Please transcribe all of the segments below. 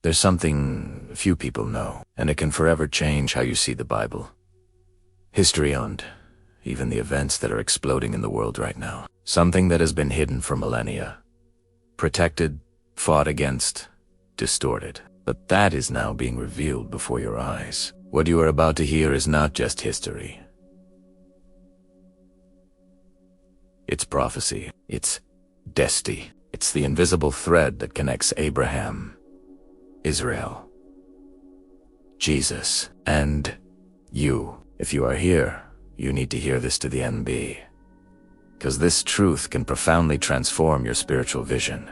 There's something few people know, and it can forever change how you see the Bible. History and even the events that are exploding in the world right now. Something that has been hidden for millennia. Protected, fought against, distorted. But that is now being revealed before your eyes. What you are about to hear is not just history. It's prophecy. It's destiny. It's the invisible thread that connects Abraham, Israel, Jesus, and you. If you are here, you need to hear this to the end. Because this truth can profoundly transform your spiritual vision.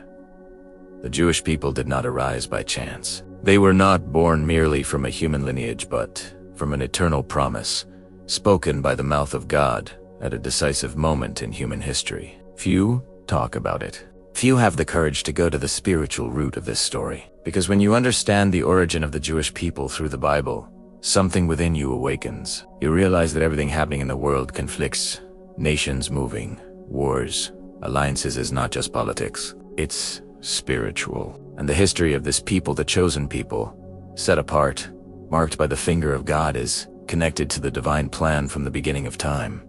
The Jewish people did not arise by chance. They were not born merely from a human lineage, but from an eternal promise, spoken by the mouth of God at a decisive moment in human history. Few talk about it. Few have the courage to go to the spiritual root of this story. Because when you understand the origin of the Jewish people through the Bible, something within you awakens. You realize that everything happening in the world conflicts, nations moving, wars, alliances is not just politics. It's spiritual. And the history of this people, the chosen people, set apart, marked by the finger of God, is connected to the divine plan from the beginning of time.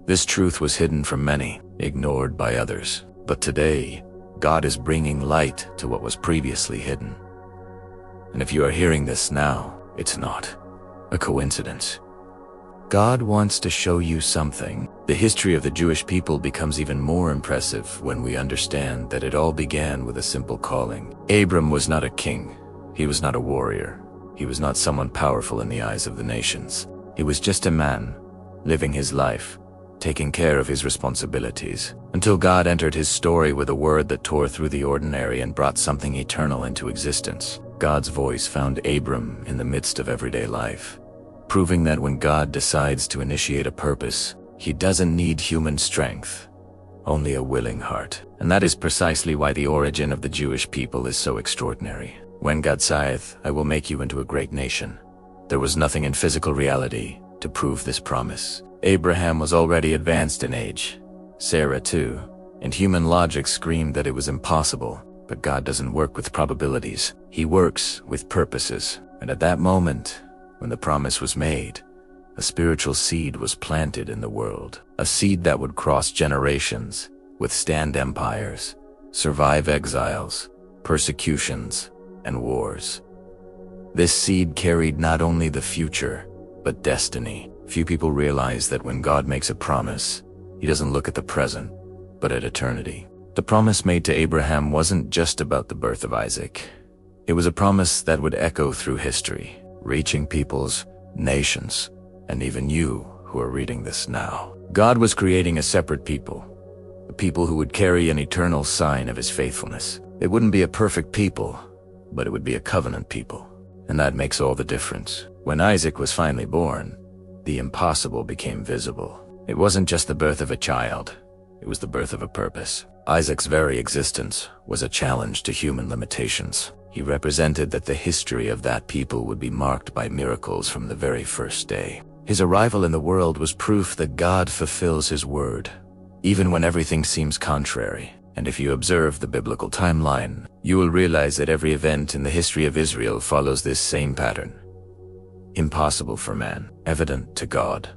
This truth was hidden from many, ignored by others. But today, God is bringing light to what was previously hidden. And if you are hearing this now, it's not a coincidence. God wants to show you something. The history of the Jewish people becomes even more impressive when we understand that it all began with a simple calling. Abram was not a king. He was not a warrior. He was not someone powerful in the eyes of the nations. He was just a man, living his life, taking care of his responsibilities, until God entered his story with a word that tore through the ordinary and brought something eternal into existence. God's voice found Abram in the midst of everyday life, proving that when God decides to initiate a purpose, he doesn't need human strength, only a willing heart. And that is precisely why the origin of the Jewish people is so extraordinary. When God said, "I will make you into a great nation," there was nothing in physical reality to prove this promise. Abraham was already advanced in age, Sarah too, and human logic screamed that it was impossible. But God doesn't work with probabilities. He works with purposes. And at that moment, when the promise was made, a spiritual seed was planted in the world. A seed that would cross generations, withstand empires, survive exiles, persecutions, and wars. This seed carried not only the future, but destiny. Few people realize that when God makes a promise, he doesn't look at the present, but at eternity. The promise made to Abraham wasn't just about the birth of Isaac. It was a promise that would echo through history, reaching peoples, nations, and even you who are reading this now. God was creating a separate people, a people who would carry an eternal sign of his faithfulness. It wouldn't be a perfect people, but it would be a covenant people. And that makes all the difference. When Isaac was finally born, the impossible became visible. It wasn't just the birth of a child, it was the birth of a purpose. Isaac's very existence was a challenge to human limitations. He represented that the history of that people would be marked by miracles from the very first day. His arrival in the world was proof that God fulfills his word, even when everything seems contrary. And if you observe the biblical timeline, you will realize that every event in the history of Israel follows this same pattern. Impossible for man, evident to God.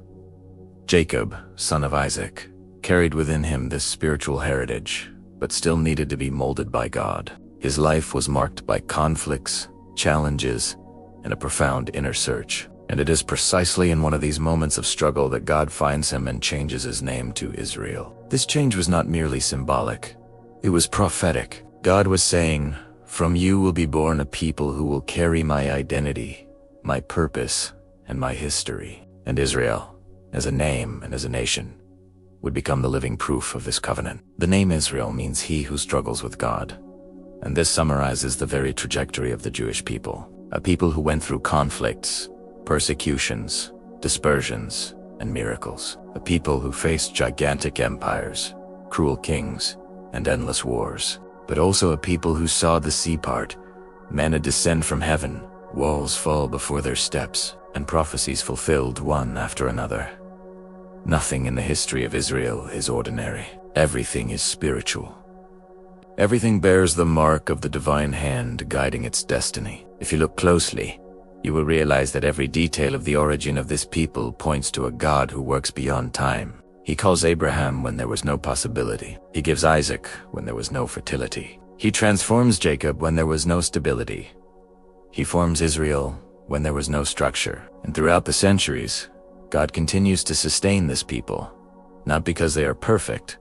Jacob, son of Isaac, carried within him this spiritual heritage, but still needed to be molded by God. His life was marked by conflicts, challenges, and a profound inner search. And it is precisely in one of these moments of struggle that God finds him and changes his name to Israel. This change was not merely symbolic, it was prophetic. God was saying, "From you will be born a people who will carry my identity, my purpose, and my history." And Israel, as a name and as a nation, would become the living proof of this covenant. The name Israel means he who struggles with God. And this summarizes the very trajectory of the Jewish people. A people who went through conflicts, persecutions, dispersions, and miracles. A people who faced gigantic empires, cruel kings, and endless wars. But also a people who saw the sea part, manna descend from heaven, walls fall before their steps, and prophecies fulfilled one after another. Nothing in the history of Israel is ordinary. Everything is spiritual. Everything bears the mark of the divine hand guiding its destiny. If you look closely, you will realize that every detail of the origin of this people points to a God who works beyond time. He calls Abraham when there was no possibility. He gives Isaac when there was no fertility. He transforms Jacob when there was no stability. He forms Israel when there was no structure. And throughout the centuries, God continues to sustain this people, not because they are perfect,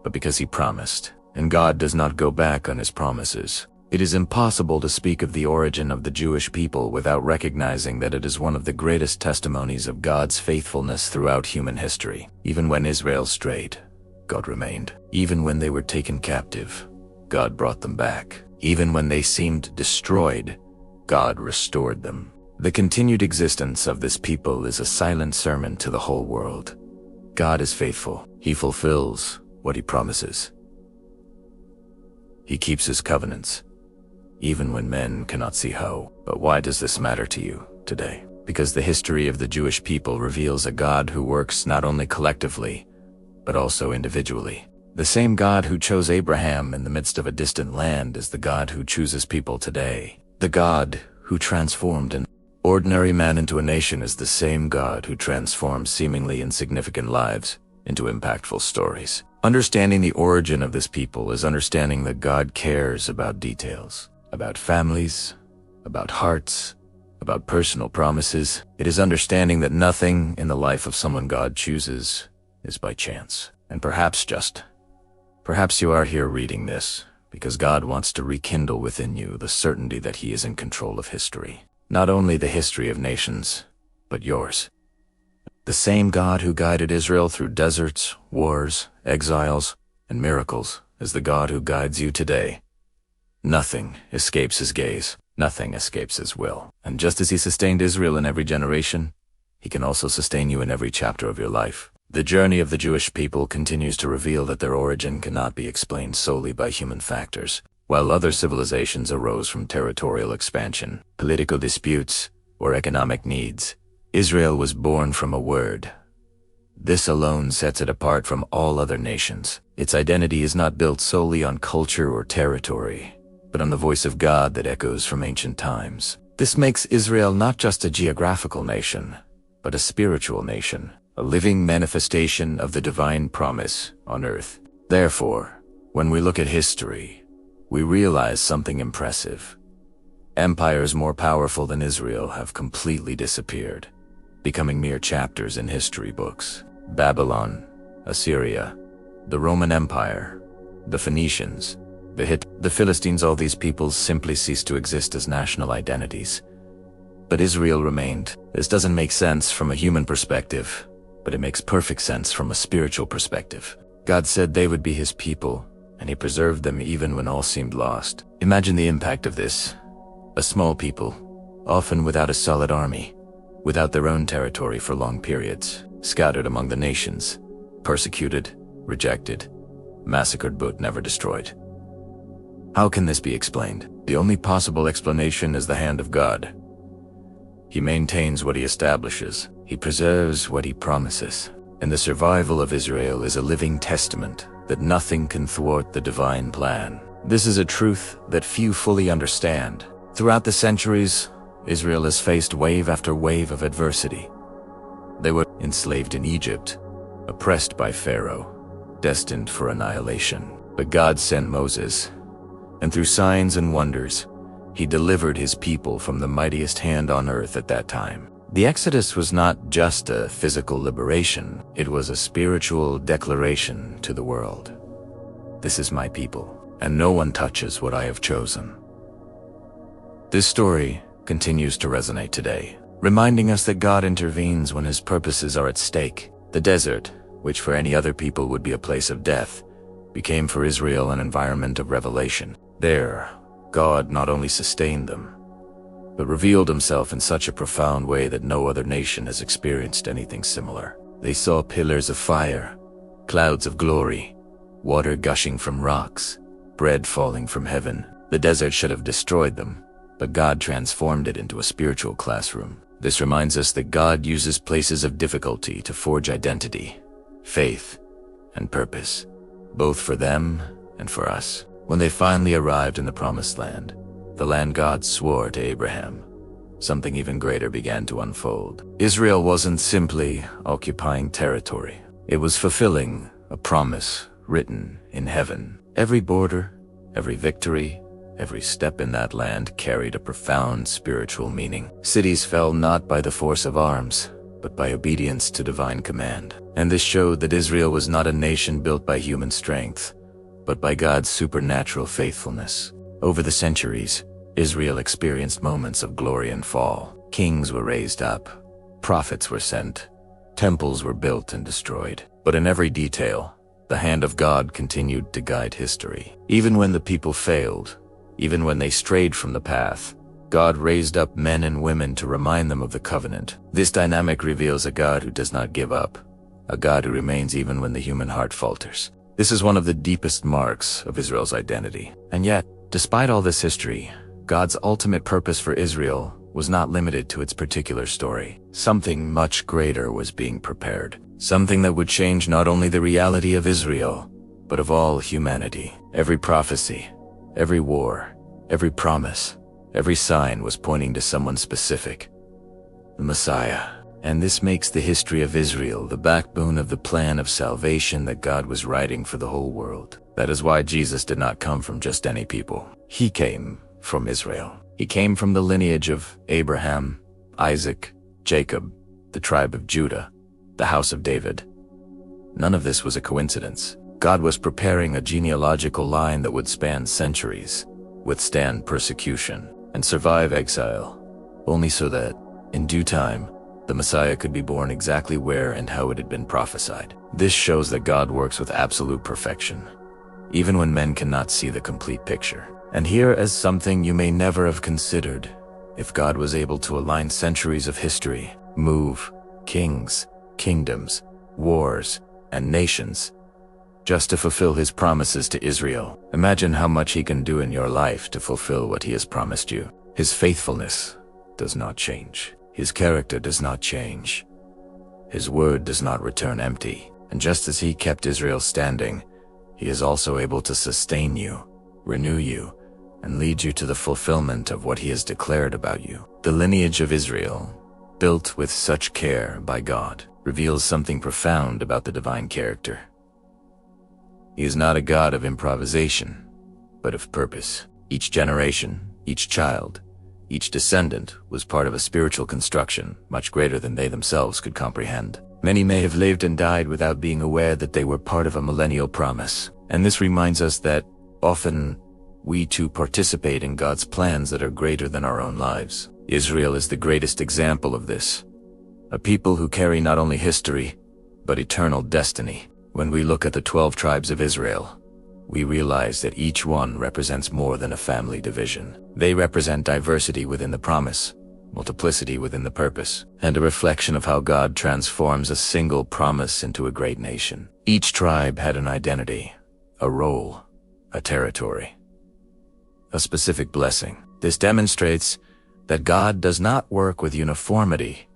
but because He promised. And God does not go back on His promises. It is impossible to speak of the origin of the Jewish people without recognizing that it is one of the greatest testimonies of God's faithfulness throughout human history. Even when Israel strayed, God remained. Even when they were taken captive, God brought them back. Even when they seemed destroyed, God restored them. The continued existence of this people is a silent sermon to the whole world. God is faithful. He fulfills what He promises. He keeps His covenants, even when men cannot see how. But why does this matter to you today? Because the history of the Jewish people reveals a God who works not only collectively, but also individually. The same God who chose Abraham in the midst of a distant land is the God who chooses people today. The God who transformed an ordinary man into a nation is the same God who transforms seemingly insignificant lives into impactful stories. Understanding the origin of this people is understanding that God cares about details, about families, about hearts, about personal promises. It is understanding that nothing in the life of someone God chooses is by chance. And perhaps you are here reading this because God wants to rekindle within you the certainty that He is in control of history. Not only the history of nations, but yours. The same God who guided Israel through deserts, wars, exiles, and miracles is the God who guides you today. Nothing escapes His gaze. Nothing escapes His will. And just as He sustained Israel in every generation, He can also sustain you in every chapter of your life. The journey of the Jewish people continues to reveal that their origin cannot be explained solely by human factors. While other civilizations arose from territorial expansion, political disputes, or economic needs, Israel was born from a word. This alone sets it apart from all other nations. Its identity is not built solely on culture or territory, but on the voice of God that echoes from ancient times. This makes Israel not just a geographical nation, but a spiritual nation, a living manifestation of the divine promise on earth. Therefore, when we look at history, we realize something impressive. Empires more powerful than Israel have completely disappeared, becoming mere chapters in history books. Babylon, Assyria, the Roman Empire, the Phoenicians, the Philistines, all these peoples simply ceased to exist as national identities. But Israel remained. This doesn't make sense from a human perspective, but it makes perfect sense from a spiritual perspective. God said they would be His people, and He preserved them even when all seemed lost. Imagine the impact of this. A small people, often without a solid army, without their own territory for long periods, scattered among the nations, persecuted, rejected, massacred but never destroyed. How can this be explained? The only possible explanation is the hand of God. He maintains what He establishes. He preserves what He promises. And the survival of Israel is a living testament that nothing can thwart the divine plan. This is a truth that few fully understand. Throughout the centuries, Israel has faced wave after wave of adversity. They were enslaved in Egypt, oppressed by Pharaoh, destined for annihilation. But God sent Moses, and through signs and wonders, He delivered His people from the mightiest hand on earth at that time. The Exodus was not just a physical liberation, it was a spiritual declaration to the world. This is my people, and no one touches what I have chosen. This story continues to resonate today, reminding us that God intervenes when His purposes are at stake. The desert, which for any other people would be a place of death, became for Israel an environment of revelation. There, God not only sustained them, but revealed Himself in such a profound way that no other nation has experienced anything similar. They saw pillars of fire, clouds of glory, water gushing from rocks, bread falling from heaven. The desert should have destroyed them, but God transformed it into a spiritual classroom. This reminds us that God uses places of difficulty to forge identity, faith, and purpose, both for them and for us. When they finally arrived in the Promised Land, the land God swore to Abraham, something even greater began to unfold. Israel wasn't simply occupying territory. It was fulfilling a promise written in heaven. Every border, every victory, every step in that land carried a profound spiritual meaning. Cities fell not by the force of arms, but by obedience to divine command. And this showed that Israel was not a nation built by human strength, but by God's supernatural faithfulness. Over the centuries, Israel experienced moments of glory and fall. Kings were raised up, prophets were sent, temples were built and destroyed. But in every detail, the hand of God continued to guide history. Even when the people failed, even when they strayed from the path, God raised up men and women to remind them of the covenant. This dynamic reveals a God who does not give up, a God who remains even when the human heart falters. This is one of the deepest marks of Israel's identity. And yet, despite all this history, God's ultimate purpose for Israel was not limited to its particular story. Something much greater was being prepared. Something that would change not only the reality of Israel, but of all humanity. Every prophecy, every war, every promise, every sign was pointing to someone specific, the Messiah. And this makes the history of Israel the backbone of the plan of salvation that God was writing for the whole world. That is why Jesus did not come from just any people. He came from Israel. He came from the lineage of Abraham, Isaac, Jacob, the tribe of Judah, the house of David. None of this was a coincidence. God was preparing a genealogical line that would span centuries, withstand persecution, and survive exile, only so that, in due time, the Messiah could be born exactly where and how it had been prophesied. This shows that God works with absolute perfection, even when men cannot see the complete picture. And here is something you may never have considered. If God was able to align centuries of history, move kings, kingdoms, wars, and nations, just to fulfill his promises to Israel, imagine how much he can do in your life to fulfill what he has promised you. His faithfulness does not change. His character does not change. His word does not return empty. And just as he kept Israel standing, he is also able to sustain you, renew you, and lead you to the fulfillment of what he has declared about you. The lineage of Israel, built with such care by God, reveals something profound about the divine character. He is not a God of improvisation, but of purpose. Each generation, each child, each descendant was part of a spiritual construction much greater than they themselves could comprehend. Many may have lived and died without being aware that they were part of a millennial promise. And this reminds us that often we too participate in God's plans that are greater than our own lives. Israel is the greatest example of this. A people who carry not only history, but eternal destiny. When we look at the 12 tribes of Israel, we realize that each one represents more than a family division. They represent diversity within the promise, multiplicity within the purpose, and a reflection of how God transforms a single promise into a great nation. Each tribe had an identity, a role, a territory, a specific blessing. This demonstrates that God does not work with uniformity,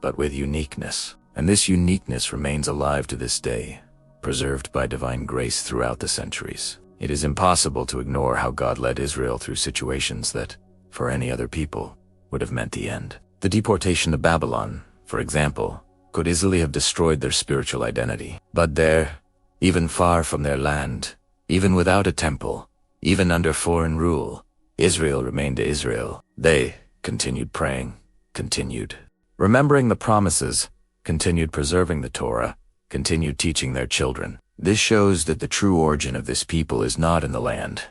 but with uniqueness. And this uniqueness remains alive to this day, preserved by divine grace throughout the centuries. It is impossible to ignore how God led Israel through situations that, for any other people, would have meant the end. The deportation to Babylon, for example, could easily have destroyed their spiritual identity. But there, even far from their land, even without a temple, even under foreign rule, Israel remained Israel. They continued praying, continued remembering the promises, continued preserving the Torah, continued teaching their children. This shows that the true origin of this people is not in the land,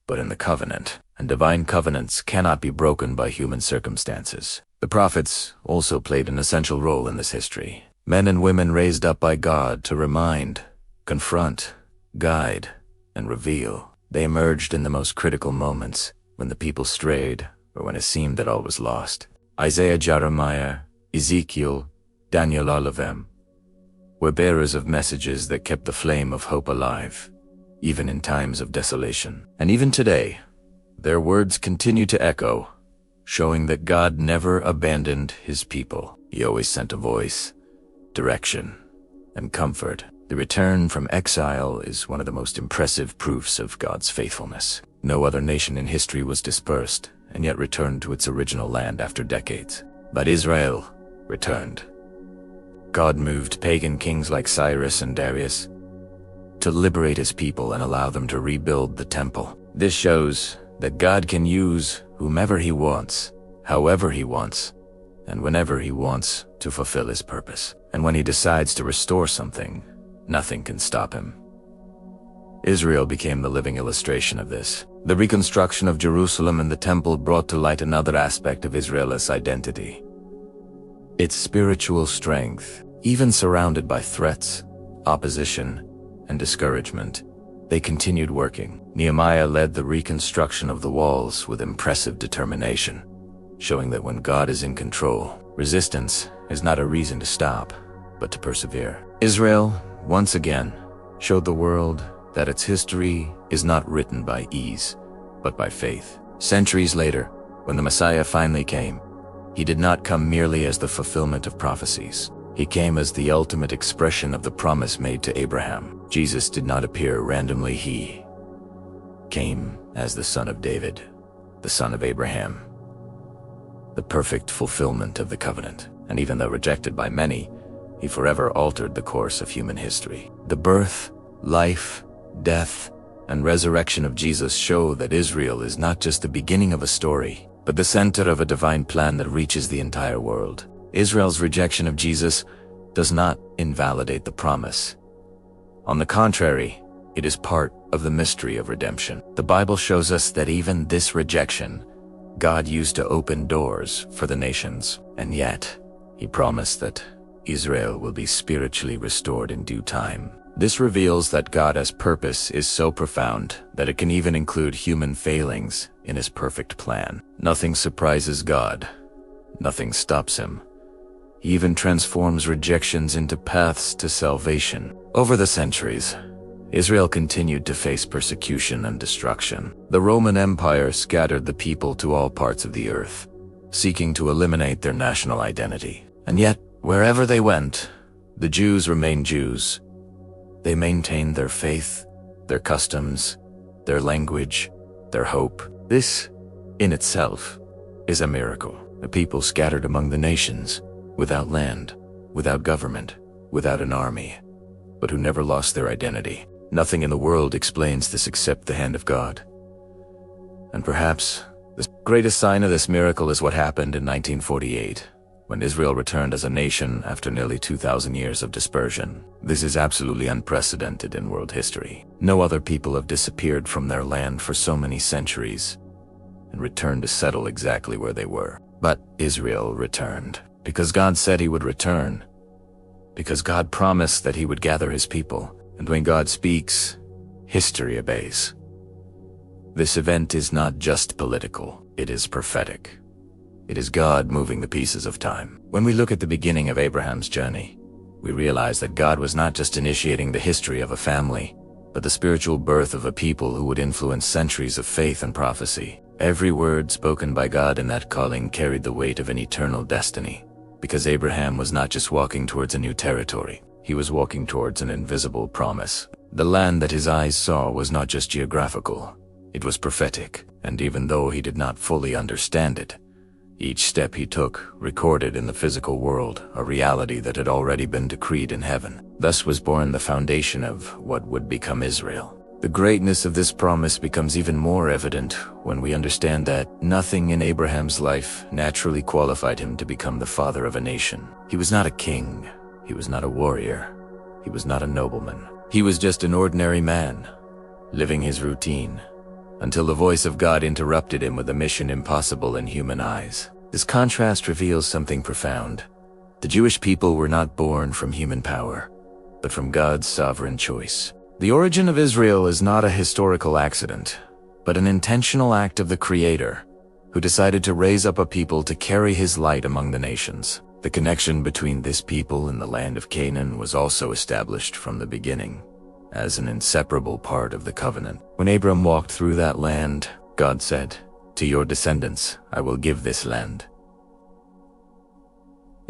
but in the covenant. And divine covenants cannot be broken by human circumstances. The prophets also played an essential role in this history. Men and women raised up by God to remind, confront, guide, and reveal. They emerged in the most critical moments, when the people strayed, or when it seemed that all was lost. Isaiah, Jeremiah, Ezekiel, Daniel, all of them were bearers of messages that kept the flame of hope alive, even in times of desolation. And even today, their words continue to echo, showing that God never abandoned his people. He always sent a voice, direction, and comfort. The return from exile is one of the most impressive proofs of God's faithfulness. No other nation in history was dispersed and yet returned to its original land after decades. But Israel returned. God moved pagan kings like Cyrus and Darius to liberate his people and allow them to rebuild the temple. This shows that God can use whomever he wants, however he wants, and whenever he wants to fulfill his purpose. And when he decides to restore something, nothing can stop him. Israel became the living illustration of this. The reconstruction of Jerusalem and the temple brought to light another aspect of Israel's identity: its spiritual strength. Even surrounded by threats, opposition, and discouragement, they continued working. Nehemiah led the reconstruction of the walls with impressive determination, showing that when God is in control, resistance is not a reason to stop, but to persevere. Israel, once again, showed the world that its history is not written by ease, but by faith. Centuries later, when the Messiah finally came, he did not come merely as the fulfillment of prophecies. He came as the ultimate expression of the promise made to Abraham. Jesus did not appear randomly. He came as the Son of David, the son of Abraham, the perfect fulfillment of the covenant. And even though rejected by many, he forever altered the course of human history. The birth, life, death, and resurrection of Jesus show that Israel is not just the beginning of a story, but the center of a divine plan that reaches the entire world. Israel's rejection of Jesus does not invalidate the promise. On the contrary, it is part of the mystery of redemption. The Bible shows us that even this rejection, God used to open doors for the nations, and yet, he promised that Israel will be spiritually restored in due time. This reveals that God's purpose is so profound that it can even include human failings in his perfect plan. Nothing surprises God. Nothing stops him. He even transforms rejections into paths to salvation. Over the centuries, Israel continued to face persecution and destruction. The Roman Empire scattered the people to all parts of the earth, seeking to eliminate their national identity. And yet, wherever they went, the Jews remained Jews. They maintained their faith, their customs, their language, their hope. This, in itself, is a miracle. A people scattered among the nations, without land, without government, without an army, but who never lost their identity. Nothing in the world explains this except the hand of God. And perhaps the greatest sign of this miracle is what happened in 1948. When Israel returned as a nation after nearly 2,000 years of dispersion. This is absolutely unprecedented in world history. No other people have disappeared from their land for so many centuries and returned to settle exactly where they were. But Israel returned because God said he would return, because God promised that he would gather his people. And when God speaks, history obeys. This event is not just political, it is prophetic. It is God moving the pieces of time. When we look at the beginning of Abraham's journey, we realize that God was not just initiating the history of a family, but the spiritual birth of a people who would influence centuries of faith and prophecy. Every word spoken by God in that calling carried the weight of an eternal destiny, because Abraham was not just walking towards a new territory, he was walking towards an invisible promise. The land that his eyes saw was not just geographical, it was prophetic, and even though he did not fully understand it, each step he took recorded in the physical world a reality that had already been decreed in heaven. Thus was born the foundation of what would become Israel. The greatness of this promise becomes even more evident when we understand that nothing in Abraham's life naturally qualified him to become the father of a nation. He was not a king. He was not a warrior. He was not a nobleman. He was just an ordinary man, living his routine, until the voice of God interrupted him with a mission impossible in human eyes. This contrast reveals something profound. The Jewish people were not born from human power, but from God's sovereign choice. The origin of Israel is not a historical accident, but an intentional act of the Creator, who decided to raise up a people to carry his light among the nations. The connection between this people and the land of Canaan was also established from the beginning, as an inseparable part of the covenant. When Abram walked through that land, God said, "To your descendants I will give this land."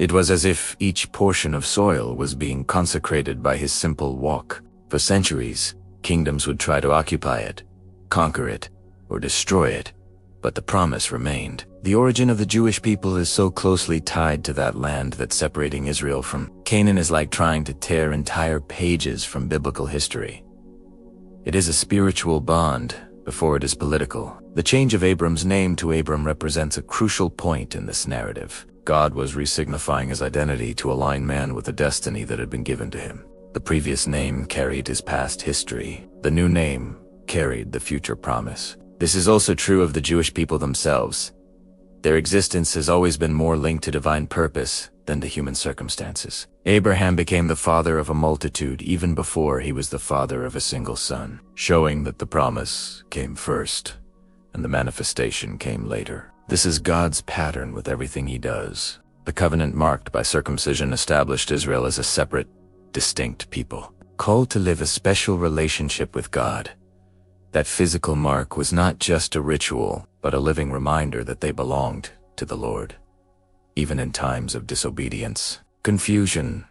It was as if each portion of soil was being consecrated by his simple walk. For centuries, kingdoms would try to occupy it, conquer it, or destroy it, but the promise remained. The origin of the Jewish people is so closely tied to that land that separating Israel from Canaan is like trying to tear entire pages from biblical history. It is a spiritual bond before it is political. The change of Abram's name to Abram represents a crucial point in this narrative. God was re-signifying his identity to align man with the destiny that had been given to him. The previous name carried his past history. The new name carried the future promise. This is also true of the Jewish people themselves. Their existence has always been more linked to divine purpose than to human circumstances. Abraham became the father of a multitude even before he was the father of a single son, showing that the promise came first and the manifestation came later. This is God's pattern with everything he does. The covenant marked by circumcision established Israel as a separate, distinct people, called to live a special relationship with God. That physical mark was not just a ritual, but a living reminder that they belonged to the Lord, even in times of disobedience, confusion,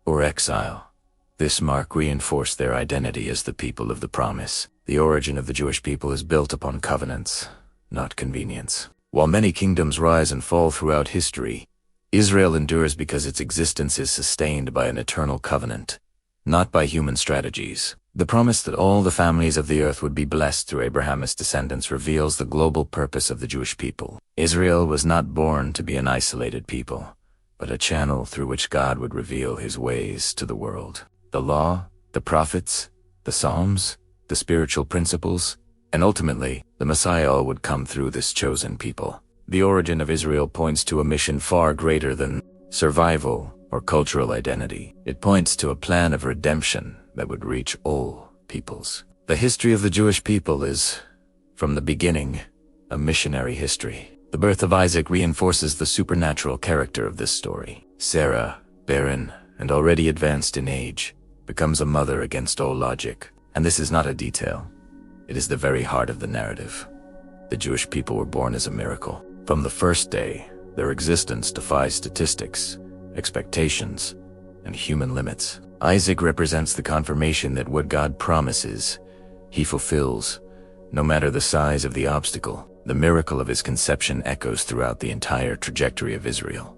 or exile. This mark reinforced their identity as the people of the promise. The origin of the Jewish people is built upon covenants, not convenience. While many kingdoms rise and fall throughout history, Israel endures because its existence is sustained by an eternal covenant, not by human strategies. The promise that all the families of the earth would be blessed through Abraham's descendants reveals the global purpose of the Jewish people. Israel was not born to be an isolated people, but a channel through which God would reveal his ways to the world. The law, the prophets, the Psalms, the spiritual principles, and ultimately, the Messiah all would come through this chosen people. The origin of Israel points to a mission far greater than survival or cultural identity. It points to a plan of redemption that would reach all peoples. The history of the Jewish people is, from the beginning, a missionary history. The birth of Isaac reinforces the supernatural character of this story. Sarah, barren and already advanced in age, becomes a mother against all logic. And this is not a detail. It is the very heart of the narrative. The Jewish people were born as a miracle. From the first day, their existence defies statistics, expectations, and human limits. Isaac represents the confirmation that what God promises, he fulfills, no matter the size of the obstacle. The miracle of his conception echoes throughout the entire trajectory of Israel.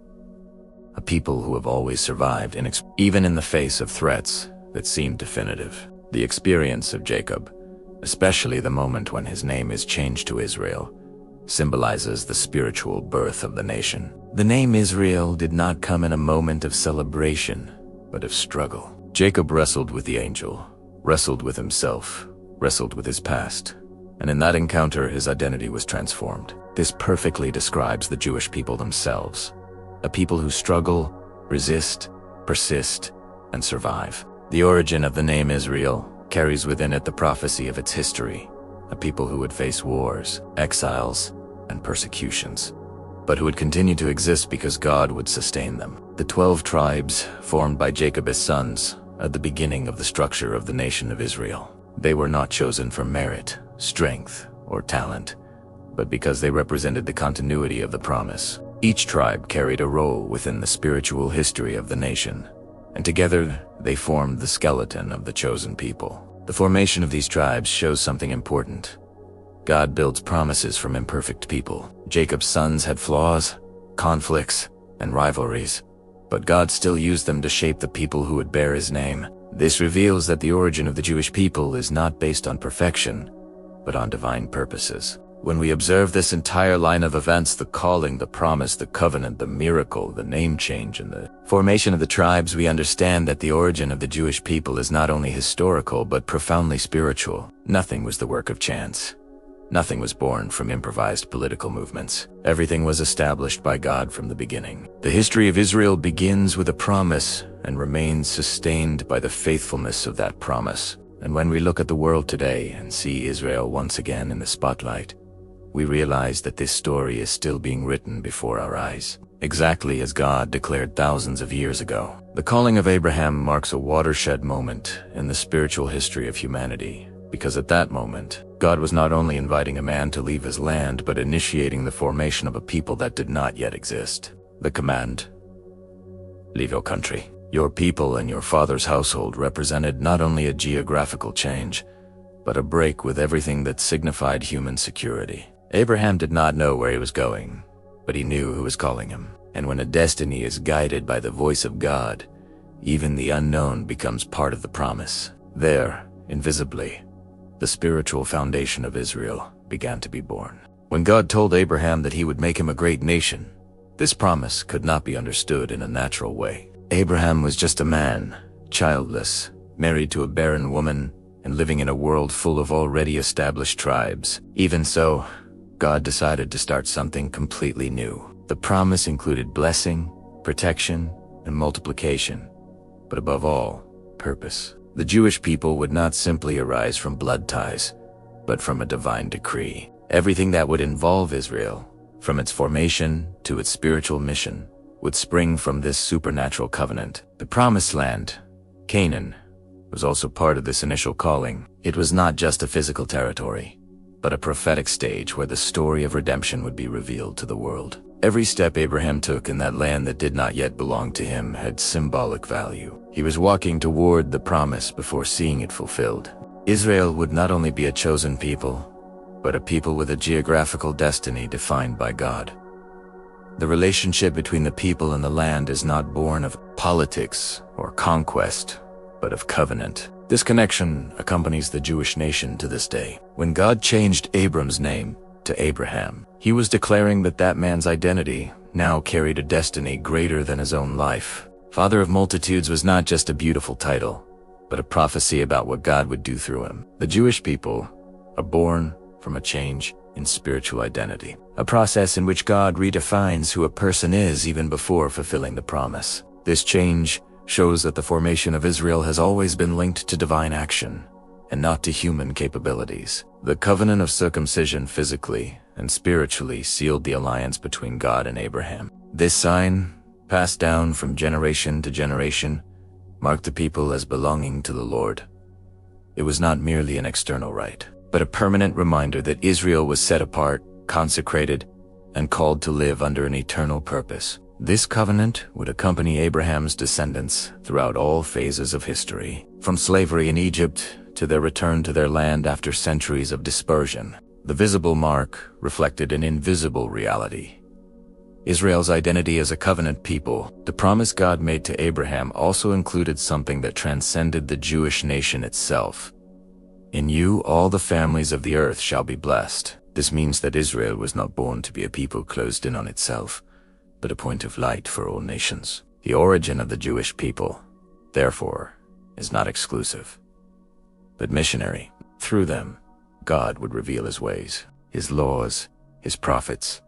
A people who have always survived, even in the face of threats that seem definitive. The experience of Jacob, especially the moment when his name is changed to Israel, symbolizes the spiritual birth of the nation. The name Israel did not come in a moment of celebration, but of struggle. Jacob wrestled with the angel, wrestled with himself, wrestled with his past, and in that encounter his identity was transformed. This perfectly describes the Jewish people themselves, a people who struggle, resist, persist, and survive. The origin of the name Israel carries within it the prophecy of its history, a people who would face wars, exiles, and persecutions, but who would continue to exist because God would sustain them. The 12 tribes, formed by Jacob as sons, are the beginning of the structure of the nation of Israel. They were not chosen for merit, strength, or talent, but because they represented the continuity of the promise. Each tribe carried a role within the spiritual history of the nation, and together they formed the skeleton of the chosen people. The formation of these tribes shows something important. God builds promises from imperfect people. Jacob's sons had flaws, conflicts, and rivalries, but God still used them to shape the people who would bear his name. This reveals that the origin of the Jewish people is not based on perfection, but on divine purposes. When we observe this entire line of events, the calling, the promise, the covenant, the miracle, the name change, and the formation of the tribes, we understand that the origin of the Jewish people is not only historical, but profoundly spiritual. Nothing was the work of chance. Nothing was born from improvised political movements. Everything was established by God from the beginning. The history of Israel begins with a promise and remains sustained by the faithfulness of that promise. And when we look at the world today and see Israel once again in the spotlight, we realize that this story is still being written before our eyes, exactly as God declared thousands of years ago. The calling of Abraham marks a watershed moment in the spiritual history of humanity, because at that moment, God was not only inviting a man to leave his land, but initiating the formation of a people that did not yet exist. The command, leave your country. Your people and your father's household represented not only a geographical change, but a break with everything that signified human security. Abraham did not know where he was going, but he knew who was calling him. And when a destiny is guided by the voice of God, even the unknown becomes part of the promise. There, invisibly, the spiritual foundation of Israel began to be born. When God told Abraham that he would make him a great nation, this promise could not be understood in a natural way. Abraham was just a man, childless, married to a barren woman, and living in a world full of already established tribes. Even so, God decided to start something completely new. The promise included blessing, protection, and multiplication, but above all, purpose. The Jewish people would not simply arise from blood ties, but from a divine decree. Everything that would involve Israel, from its formation to its spiritual mission, would spring from this supernatural covenant. The Promised Land, Canaan, was also part of this initial calling. It was not just a physical territory, but a prophetic stage where the story of redemption would be revealed to the world. Every step Abraham took in that land that did not yet belong to him had symbolic value. He was walking toward the promise before seeing it fulfilled. Israel would not only be a chosen people, but a people with a geographical destiny defined by God. The relationship between the people and the land is not born of politics or conquest, but of covenant. This connection accompanies the Jewish nation to this day. When God changed Abram's name to Abraham, he was declaring that that man's identity now carried a destiny greater than his own life. Father of multitudes was not just a beautiful title, but a prophecy about what God would do through him. The Jewish people are born from a change in spiritual identity, a process in which God redefines who a person is even before fulfilling the promise. This change shows that the formation of Israel has always been linked to divine action and not to human capabilities. The covenant of circumcision physically and spiritually sealed the alliance between God and Abraham. This sign, passed down from generation to generation, marked the people as belonging to the Lord. It was not merely an external rite, but a permanent reminder that Israel was set apart, consecrated, and called to live under an eternal purpose. This covenant would accompany Abraham's descendants throughout all phases of history, from slavery in Egypt to their return to their land after centuries of dispersion. The visible mark reflected an invisible reality. Israel's identity as a covenant people, the promise God made to Abraham, also included something that transcended the Jewish nation itself. In you all the families of the earth shall be blessed. This means that Israel was not born to be a people closed in on itself, but a point of light for all nations. The origin of the Jewish people, therefore, is not exclusive, but missionary. Through them, God would reveal his ways, his laws, his prophets,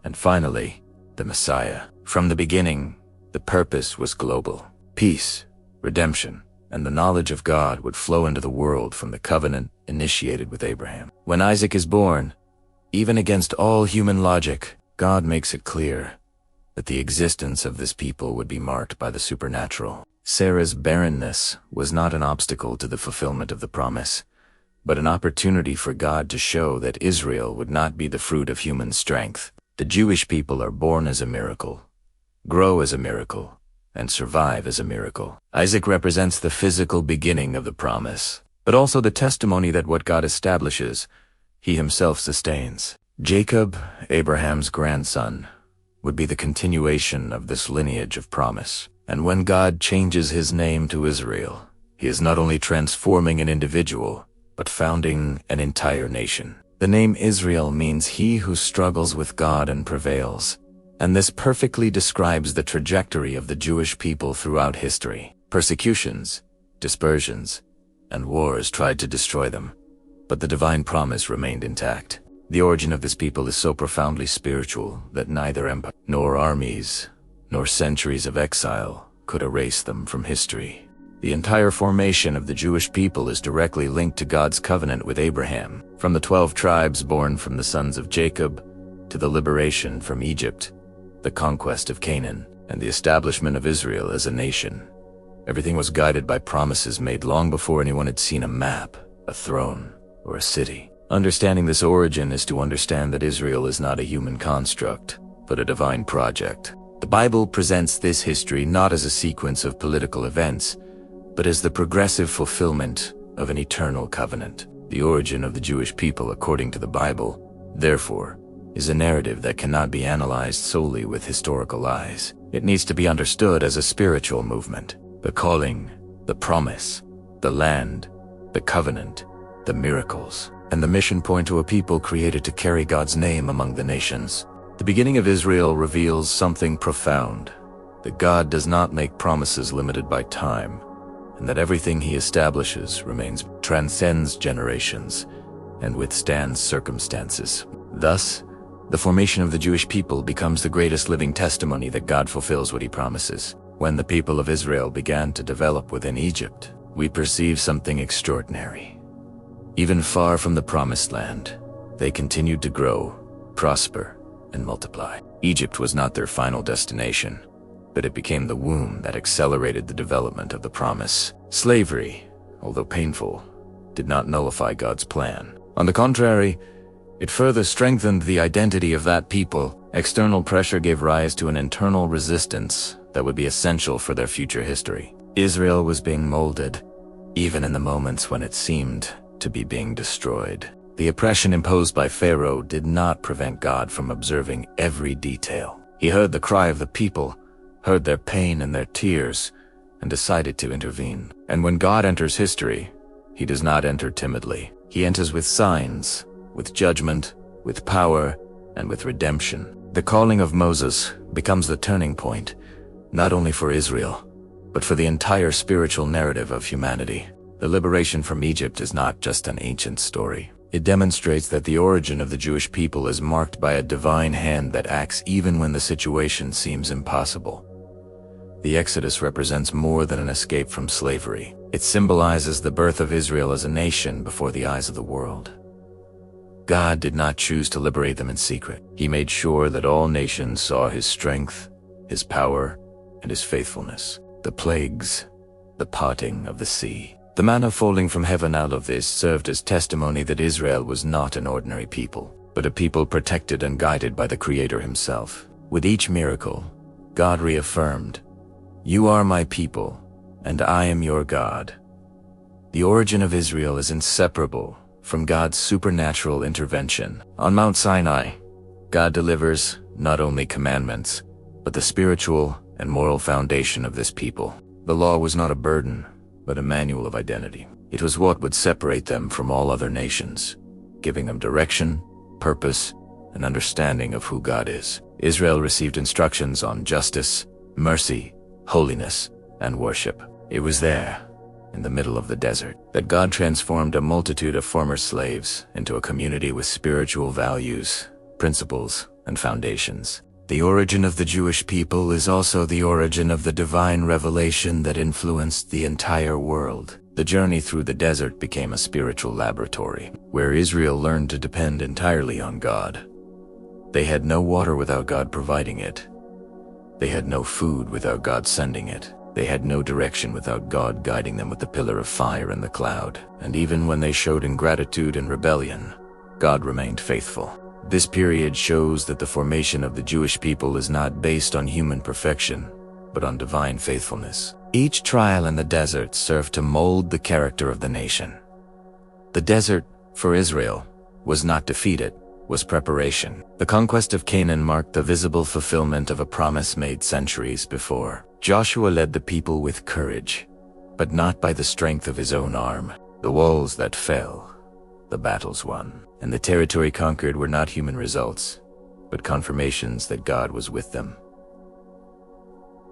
and finally, the Messiah. From the beginning, the purpose was global. Peace, redemption, and the knowledge of God would flow into the world from the covenant initiated with Abraham. When Isaac is born, even against all human logic, God makes it clear that the existence of this people would be marked by the supernatural. Sarah's barrenness was not an obstacle to the fulfillment of the promise, but an opportunity for God to show that Israel would not be the fruit of human strength. The Jewish people are born as a miracle, grow as a miracle, and survive as a miracle. Isaac represents the physical beginning of the promise, but also the testimony that what God establishes, he himself sustains. Jacob, Abraham's grandson, would be the continuation of this lineage of promise. And when God changes his name to Israel, he is not only transforming an individual, but founding an entire nation. The name Israel means he who struggles with God and prevails. And this perfectly describes the trajectory of the Jewish people throughout history. Persecutions, dispersions, and wars tried to destroy them, but the divine promise remained intact. The origin of this people is so profoundly spiritual that neither empire, nor armies, nor centuries of exile could erase them from history. The entire formation of the Jewish people is directly linked to God's covenant with Abraham. From the 12 tribes born from the sons of Jacob, to the liberation from Egypt, the conquest of Canaan, and the establishment of Israel as a nation. Everything was guided by promises made long before anyone had seen a map, a throne, or a city. Understanding this origin is to understand that Israel is not a human construct, but a divine project. The Bible presents this history not as a sequence of political events, but as the progressive fulfillment of an eternal covenant. The origin of the Jewish people according to the Bible, therefore, is a narrative that cannot be analyzed solely with historical eyes. It needs to be understood as a spiritual movement. The calling, the promise, the land, the covenant, the miracles, and the mission point to a people created to carry God's name among the nations. The beginning of Israel reveals something profound, that God does not make promises limited by time, and that everything he establishes transcends generations, and withstands circumstances. Thus, the formation of the Jewish people becomes the greatest living testimony that God fulfills what he promises. When the people of Israel began to develop within Egypt, we perceive something extraordinary. Even far from the promised land, they continued to grow, prosper, and multiply. Egypt was not their final destination, but it became the womb that accelerated the development of the promise. Slavery, although painful, did not nullify God's plan. On the contrary, it further strengthened the identity of that people. External pressure gave rise to an internal resistance that would be essential for their future history. Israel was being molded, even in the moments when it seemed to be being destroyed. The oppression imposed by Pharaoh did not prevent God from observing every detail. He heard the cry of the people, heard their pain and their tears, and decided to intervene. And when God enters history, he does not enter timidly. He enters with signs, with judgment, with power, and with redemption. The calling of Moses becomes the turning point, not only for Israel, but for the entire spiritual narrative of humanity. The liberation from Egypt is not just an ancient story. It demonstrates that the origin of the Jewish people is marked by a divine hand that acts even when the situation seems impossible. The Exodus represents more than an escape from slavery. It symbolizes the birth of Israel as a nation before the eyes of the world. God did not choose to liberate them in secret. He made sure that all nations saw his strength, his power, and his faithfulness. The plagues, the parting of the sea, the manna falling from heaven out of this served as testimony that Israel was not an ordinary people, but a people protected and guided by the Creator himself. With each miracle, God reaffirmed, "You are my people, and I am your God." The origin of Israel is inseparable from God's supernatural intervention. On Mount Sinai, God delivers not only commandments, but the spiritual and moral foundation of this people. The law was not a burden, but a manual of identity. It was what would separate them from all other nations, giving them direction, purpose, and understanding of who God is. Israel received instructions on justice, mercy, holiness, and worship. It was there, in the middle of the desert, that God transformed a multitude of former slaves into a community with spiritual values, principles, and foundations. The origin of the Jewish people is also the origin of the divine revelation that influenced the entire world. The journey through the desert became a spiritual laboratory, where Israel learned to depend entirely on God. They had no water without God providing it. They had no food without God sending it. They had no direction without God guiding them with the pillar of fire and the cloud. And even when they showed ingratitude and rebellion, God remained faithful. This period shows that the formation of the Jewish people is not based on human perfection, but on divine faithfulness. Each trial in the desert served to mold the character of the nation. The desert, for Israel, was not defeat, it was preparation. The conquest of Canaan marked the visible fulfillment of a promise made centuries before. Joshua led the people with courage, but not by the strength of his own arm. The walls that fell, the battles won, and the territory conquered were not human results, but confirmations that God was with them.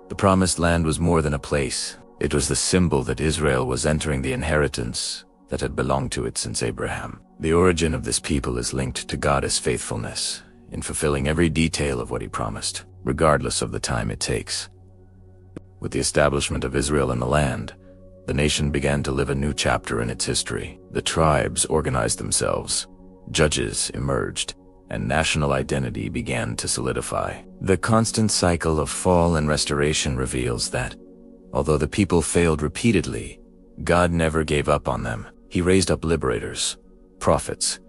The promised land was more than a place. It was the symbol that Israel was entering the inheritance that had belonged to it since Abraham. The origin of this people is linked to God's faithfulness in fulfilling every detail of what he promised, regardless of the time it takes. With the establishment of Israel in the land, the nation began to live a new chapter in its history. The tribes organized themselves, judges emerged, and national identity began to solidify. The constant cycle of fall and restoration reveals that, although the people failed repeatedly, God never gave up on them. He raised up liberators, prophets,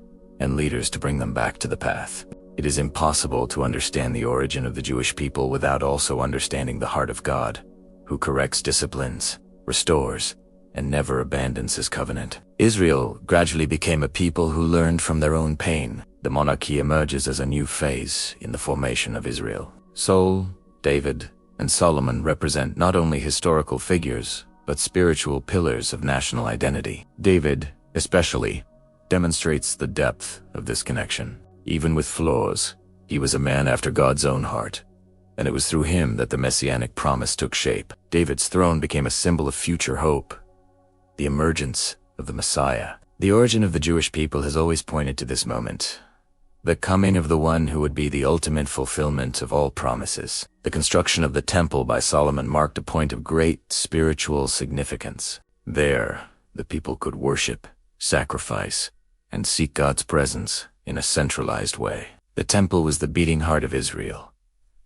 and leaders to bring them back to the path. It is impossible to understand the origin of the Jewish people without also understanding the heart of God, who corrects disciplines, restores, and never abandons his covenant. Israel gradually became a people who learned from their own pain. The monarchy emerges as a new phase in the formation of Israel. Saul, David, and Solomon represent not only historical figures, but spiritual pillars of national identity. David, especially, demonstrates the depth of this connection. Even with flaws, he was a man after God's own heart, and it was through him that the messianic promise took shape. David's throne became a symbol of future hope, the emergence of the Messiah. The origin of the Jewish people has always pointed to this moment, the coming of the one who would be the ultimate fulfillment of all promises. The construction of the temple by Solomon marked a point of great spiritual significance. There, the people could worship, sacrifice, and seek God's presence in a centralized way. The temple was the beating heart of Israel,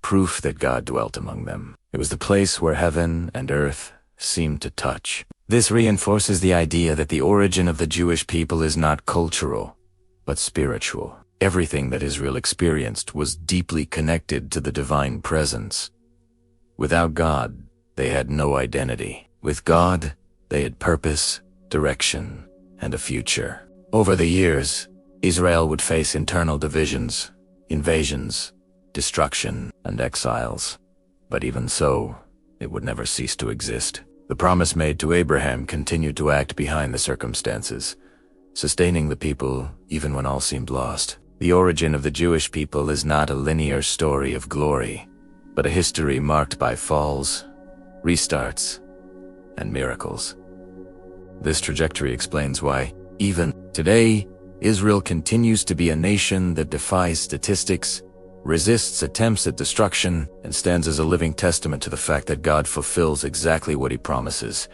proof that God dwelt among them. It was the place where heaven and earth seemed to touch. This reinforces the idea that the origin of the Jewish people is not cultural, but spiritual. Everything that Israel experienced was deeply connected to the divine presence. Without God, they had no identity. With God, they had purpose, direction, and a future. Over the years, Israel would face internal divisions, invasions, destruction, and exiles. But even so, it would never cease to exist. The promise made to Abraham continued to act behind the circumstances, sustaining the people even when all seemed lost. The origin of the Jewish people is not a linear story of glory, but a history marked by falls, restarts, and miracles. This trajectory explains why, even today, Israel continues to be a nation that defies statistics, resists attempts at destruction, and stands as a living testament to the fact that God fulfills exactly what he promises,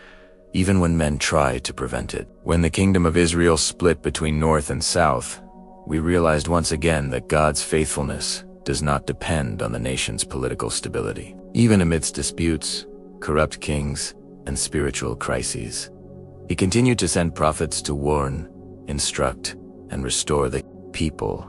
even when men try to prevent it. When the kingdom of Israel split between north and south, we realized once again that God's faithfulness does not depend on the nation's political stability. Even amidst disputes, corrupt kings, and spiritual crises, he continued to send prophets to warn, instruct, and restore the people.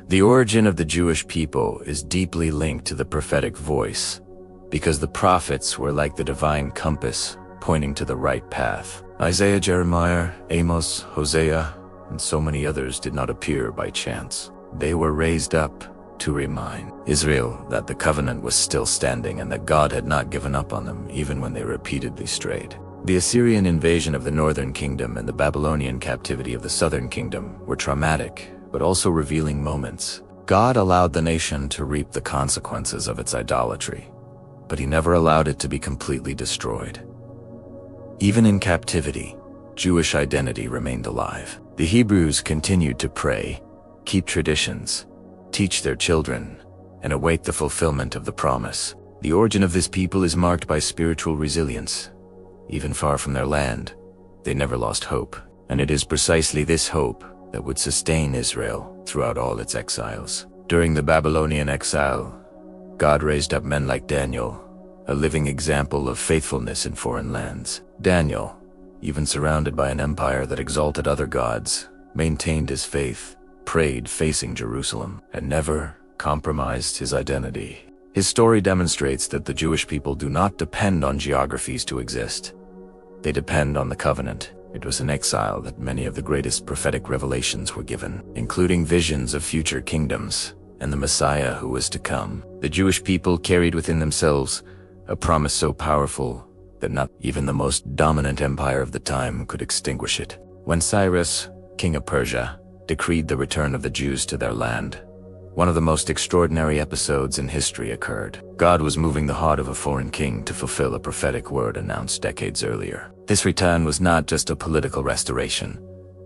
The origin of the Jewish people is deeply linked to the prophetic voice, because the prophets were like the divine compass pointing to the right path. Isaiah, Jeremiah, Amos, Hosea, and so many others did not appear by chance. They were raised up to remind Israel that the covenant was still standing and that God had not given up on them even when they repeatedly strayed. The Assyrian invasion of the northern kingdom and the Babylonian captivity of the southern kingdom were traumatic, but also revealing moments. God allowed the nation to reap the consequences of its idolatry, but he never allowed it to be completely destroyed. Even in captivity, Jewish identity remained alive. The Hebrews continued to pray, keep traditions, teach their children, and await the fulfillment of the promise. The origin of this people is marked by spiritual resilience. Even far from their land, they never lost hope, and it is precisely this hope that would sustain Israel throughout all its exiles. During the Babylonian exile, God raised up men like Daniel, a living example of faithfulness in foreign lands. Daniel, even surrounded by an empire that exalted other gods, maintained his faith, prayed facing Jerusalem, and never compromised his identity. His story demonstrates that the Jewish people do not depend on geographies to exist. They depend on the covenant. It was in exile that many of the greatest prophetic revelations were given, including visions of future kingdoms and the Messiah who was to come. The Jewish people carried within themselves a promise so powerful that not even the most dominant empire of the time could extinguish it. When Cyrus, king of Persia, decreed the return of the Jews to their land, one of the most extraordinary episodes in history occurred. God was moving the heart of a foreign king to fulfill a prophetic word announced decades earlier. This return was not just a political restoration,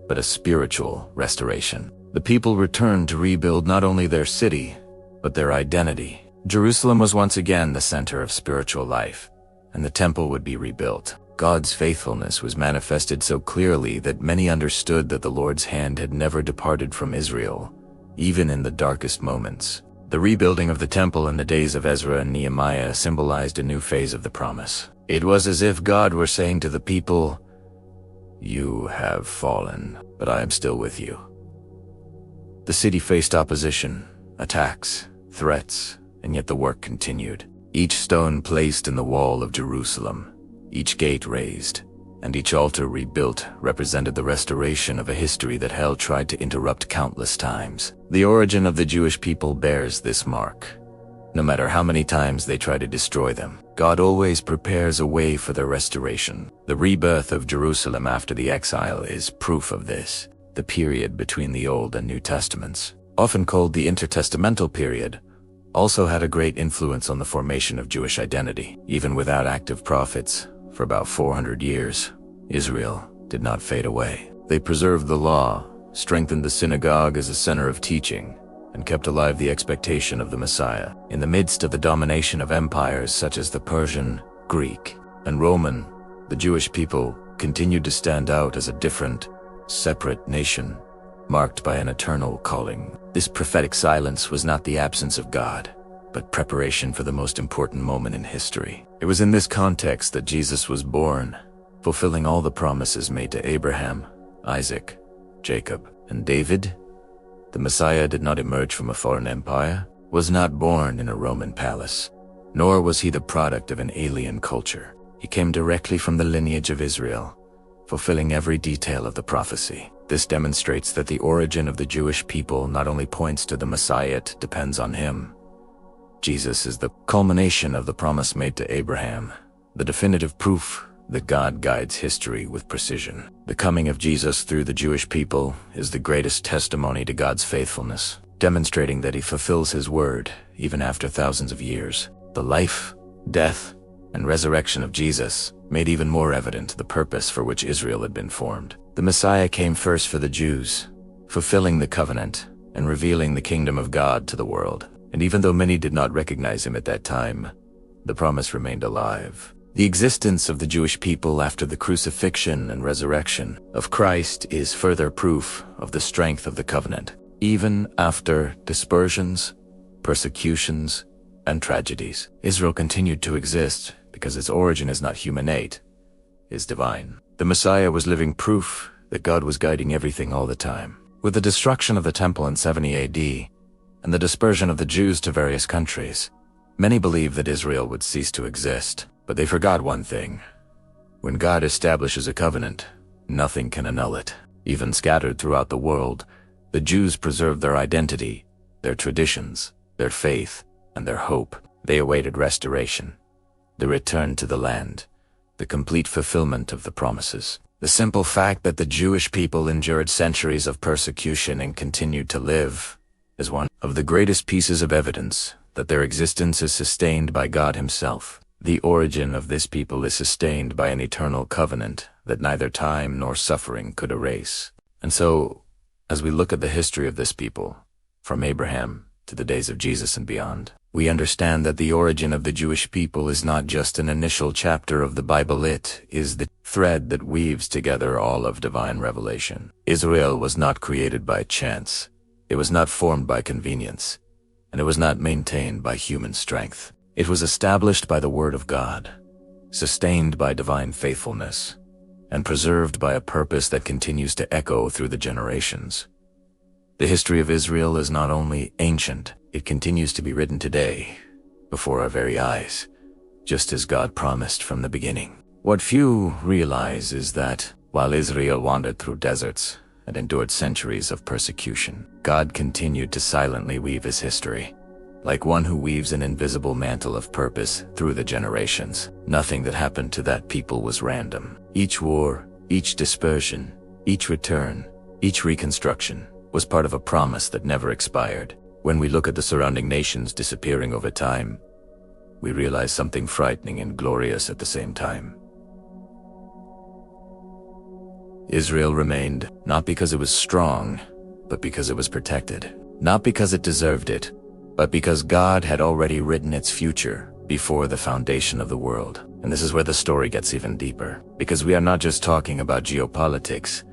but a spiritual restoration. The people returned to rebuild not only their city, but their identity. Jerusalem was once again the center of spiritual life, and the temple would be rebuilt. God's faithfulness was manifested so clearly that many understood that the Lord's hand had never departed from Israel, even in the darkest moments. The rebuilding of the temple in the days of Ezra and Nehemiah symbolized a new phase of the promise. It was as if God were saying to the people, "You have fallen, but I am still with you. The city faced opposition, attacks, threats, and yet the work continued. Each stone placed in the wall of Jerusalem, each gate raised, and each altar rebuilt represented the restoration of a history that hell tried to interrupt countless times. The origin of the Jewish people bears this mark. No matter how many times they try to destroy them, God always prepares a way for their restoration. The rebirth of Jerusalem after the exile is proof of this. The period between the Old and New Testaments, often called the intertestamental period, also had a great influence on the formation of Jewish identity. Even without active prophets, for about 400 years, Israel did not fade away. They preserved the law, strengthened the synagogue as a center of teaching, and kept alive the expectation of the Messiah. In the midst of the domination of empires such as the Persian, Greek, and Roman, the Jewish people continued to stand out as a different, separate nation, marked by an eternal calling. This prophetic silence was not the absence of God, but preparation for the most important moment in history. It was in this context that Jesus was born, fulfilling all the promises made to Abraham, Isaac, Jacob, and David. The Messiah did not emerge from a foreign empire, was not born in a Roman palace, nor was he the product of an alien culture. He came directly from the lineage of Israel, fulfilling every detail of the prophecy. This demonstrates that the origin of the Jewish people not only points to the Messiah, it depends on him. Jesus is the culmination of the promise made to Abraham, the definitive proof that God guides history with precision. The coming of Jesus through the Jewish people is the greatest testimony to God's faithfulness, demonstrating that he fulfills his word even after thousands of years. The life, death, and resurrection of Jesus made even more evident the purpose for which Israel had been formed. The Messiah came first for the Jews, fulfilling the covenant and revealing the kingdom of God to the world. And even though many did not recognize him at that time, the promise remained alive. The existence of the Jewish people after the crucifixion and resurrection of Christ is further proof of the strength of the covenant. Even after dispersions, persecutions, and tragedies, Israel continued to exist because its origin is not humanate, is divine. The Messiah was living proof that God was guiding everything all the time. With the destruction of the temple in 70 AD and the dispersion of the Jews to various countries, many believed that Israel would cease to exist. But they forgot one thing. When God establishes a covenant, nothing can annul it. Even scattered throughout the world, the Jews preserved their identity, their traditions, their faith, and their hope. They awaited restoration, the return to the land, the complete fulfillment of the promises. The simple fact that the Jewish people endured centuries of persecution and continued to live is one of the greatest pieces of evidence that their existence is sustained by God himself. The origin of this people is sustained by an eternal covenant that neither time nor suffering could erase. And so, as we look at the history of this people, from Abraham to the days of Jesus and beyond, we understand that the origin of the Jewish people is not just an initial chapter of the Bible, it is the thread that weaves together all of divine revelation. Israel was not created by chance, it was not formed by convenience, and it was not maintained by human strength. It was established by the Word of God, sustained by divine faithfulness, and preserved by a purpose that continues to echo through the generations. The history of Israel is not only ancient, it continues to be written today, before our very eyes, just as God promised from the beginning. What few realize is that, while Israel wandered through deserts and endured centuries of persecution, God continued to silently weave his history. Like one who weaves an invisible mantle of purpose through the generations. Nothing that happened to that people was random. Each war, each dispersion, each return, each reconstruction was part of a promise that never expired. When we look at the surrounding nations disappearing over time, we realize something frightening and glorious at the same time. Israel remained, not because it was strong, but because it was protected. Not because it deserved it, but because God had already written its future before the foundation of the world. And this is where the story gets even deeper, because we are not just talking about geopolitics,